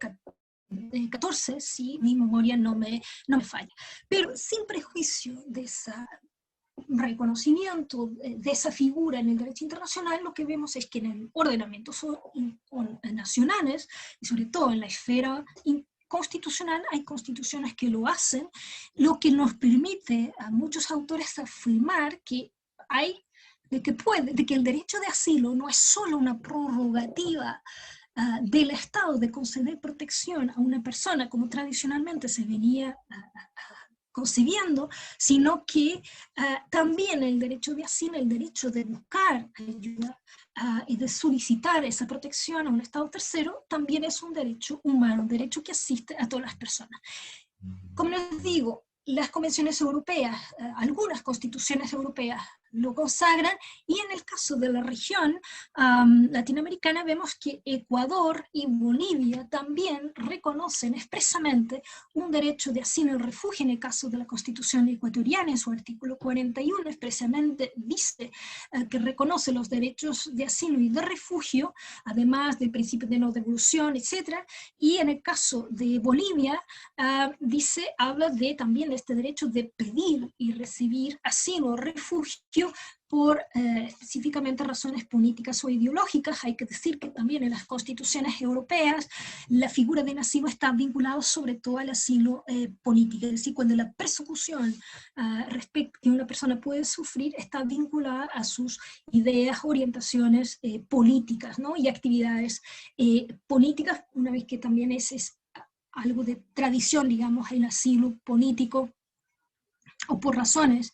14, si mi memoria no me falla. Pero sin prejuicio de ese reconocimiento de esa figura en el derecho internacional, lo que vemos es que en el ordenamiento nacionales, y sobre todo en la esfera constitucional, hay constituciones que lo hacen, lo que nos permite a muchos autores afirmar que de que el derecho de asilo no es solo una prerrogativa del Estado de conceder protección a una persona como tradicionalmente se venía concibiendo, sino que también el derecho de asilo, el derecho de buscar ayuda y de solicitar esa protección a un Estado tercero, también es un derecho humano, un derecho que asiste a todas las personas. Como les digo, las convenciones europeas, algunas constituciones europeas lo consagran, y en el caso de la región latinoamericana vemos que Ecuador y Bolivia también reconocen expresamente un derecho de asilo y refugio. En el caso de la Constitución ecuatoriana, en su artículo 41, expresamente dice que reconoce los derechos de asilo y de refugio, además del principio de no devolución, etc. Y en el caso de Bolivia, habla también de este derecho de pedir y recibir asilo o refugio por específicamente razones políticas o ideológicas. Hay que decir que también en las constituciones europeas la figura del asilo está vinculada sobre todo al asilo político, es decir, cuando la persecución que una persona puede sufrir está vinculada a sus ideas, orientaciones políticas, ¿no? Y actividades políticas, una vez que también es algo de tradición, digamos, el asilo político, o por razones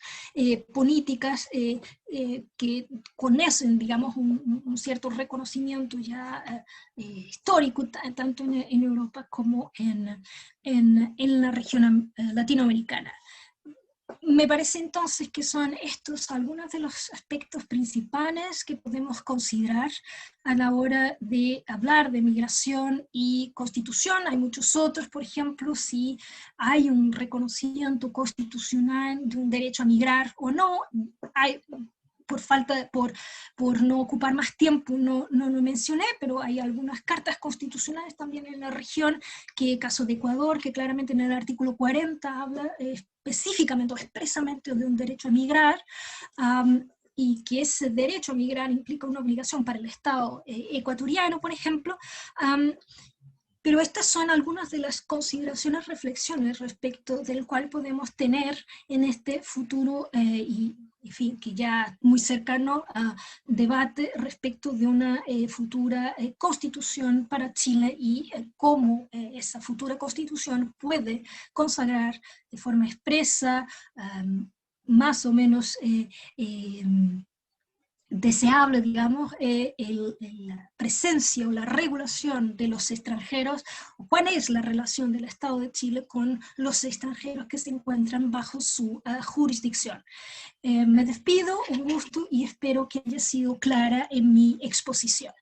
políticas que conocen, digamos, un cierto reconocimiento ya histórico, tanto en Europa como en la región latinoamericana. Me parece entonces que son estos algunos de los aspectos principales que podemos considerar a la hora de hablar de migración y constitución. Hay muchos otros, por ejemplo, si hay un reconocimiento constitucional de un derecho a migrar o no. Por no ocupar más tiempo, no lo mencioné, pero hay algunas cartas constitucionales también en la región, que caso de Ecuador, que claramente en el artículo 40 habla específicamente o expresamente de un derecho a migrar, y que ese derecho a migrar implica una obligación para el Estado ecuatoriano, por ejemplo. Pero estas son algunas de las consideraciones, reflexiones respecto del cual podemos tener en este futuro y en fin, que ya muy cercano a debate respecto de una futura constitución para Chile y cómo esa futura constitución puede consagrar de forma expresa, más o menos deseable, digamos, la presencia o la regulación de los extranjeros, o cuál es la relación del Estado de Chile con los extranjeros que se encuentran bajo su jurisdicción. Me despido, un gusto y espero que haya sido clara en mi exposición.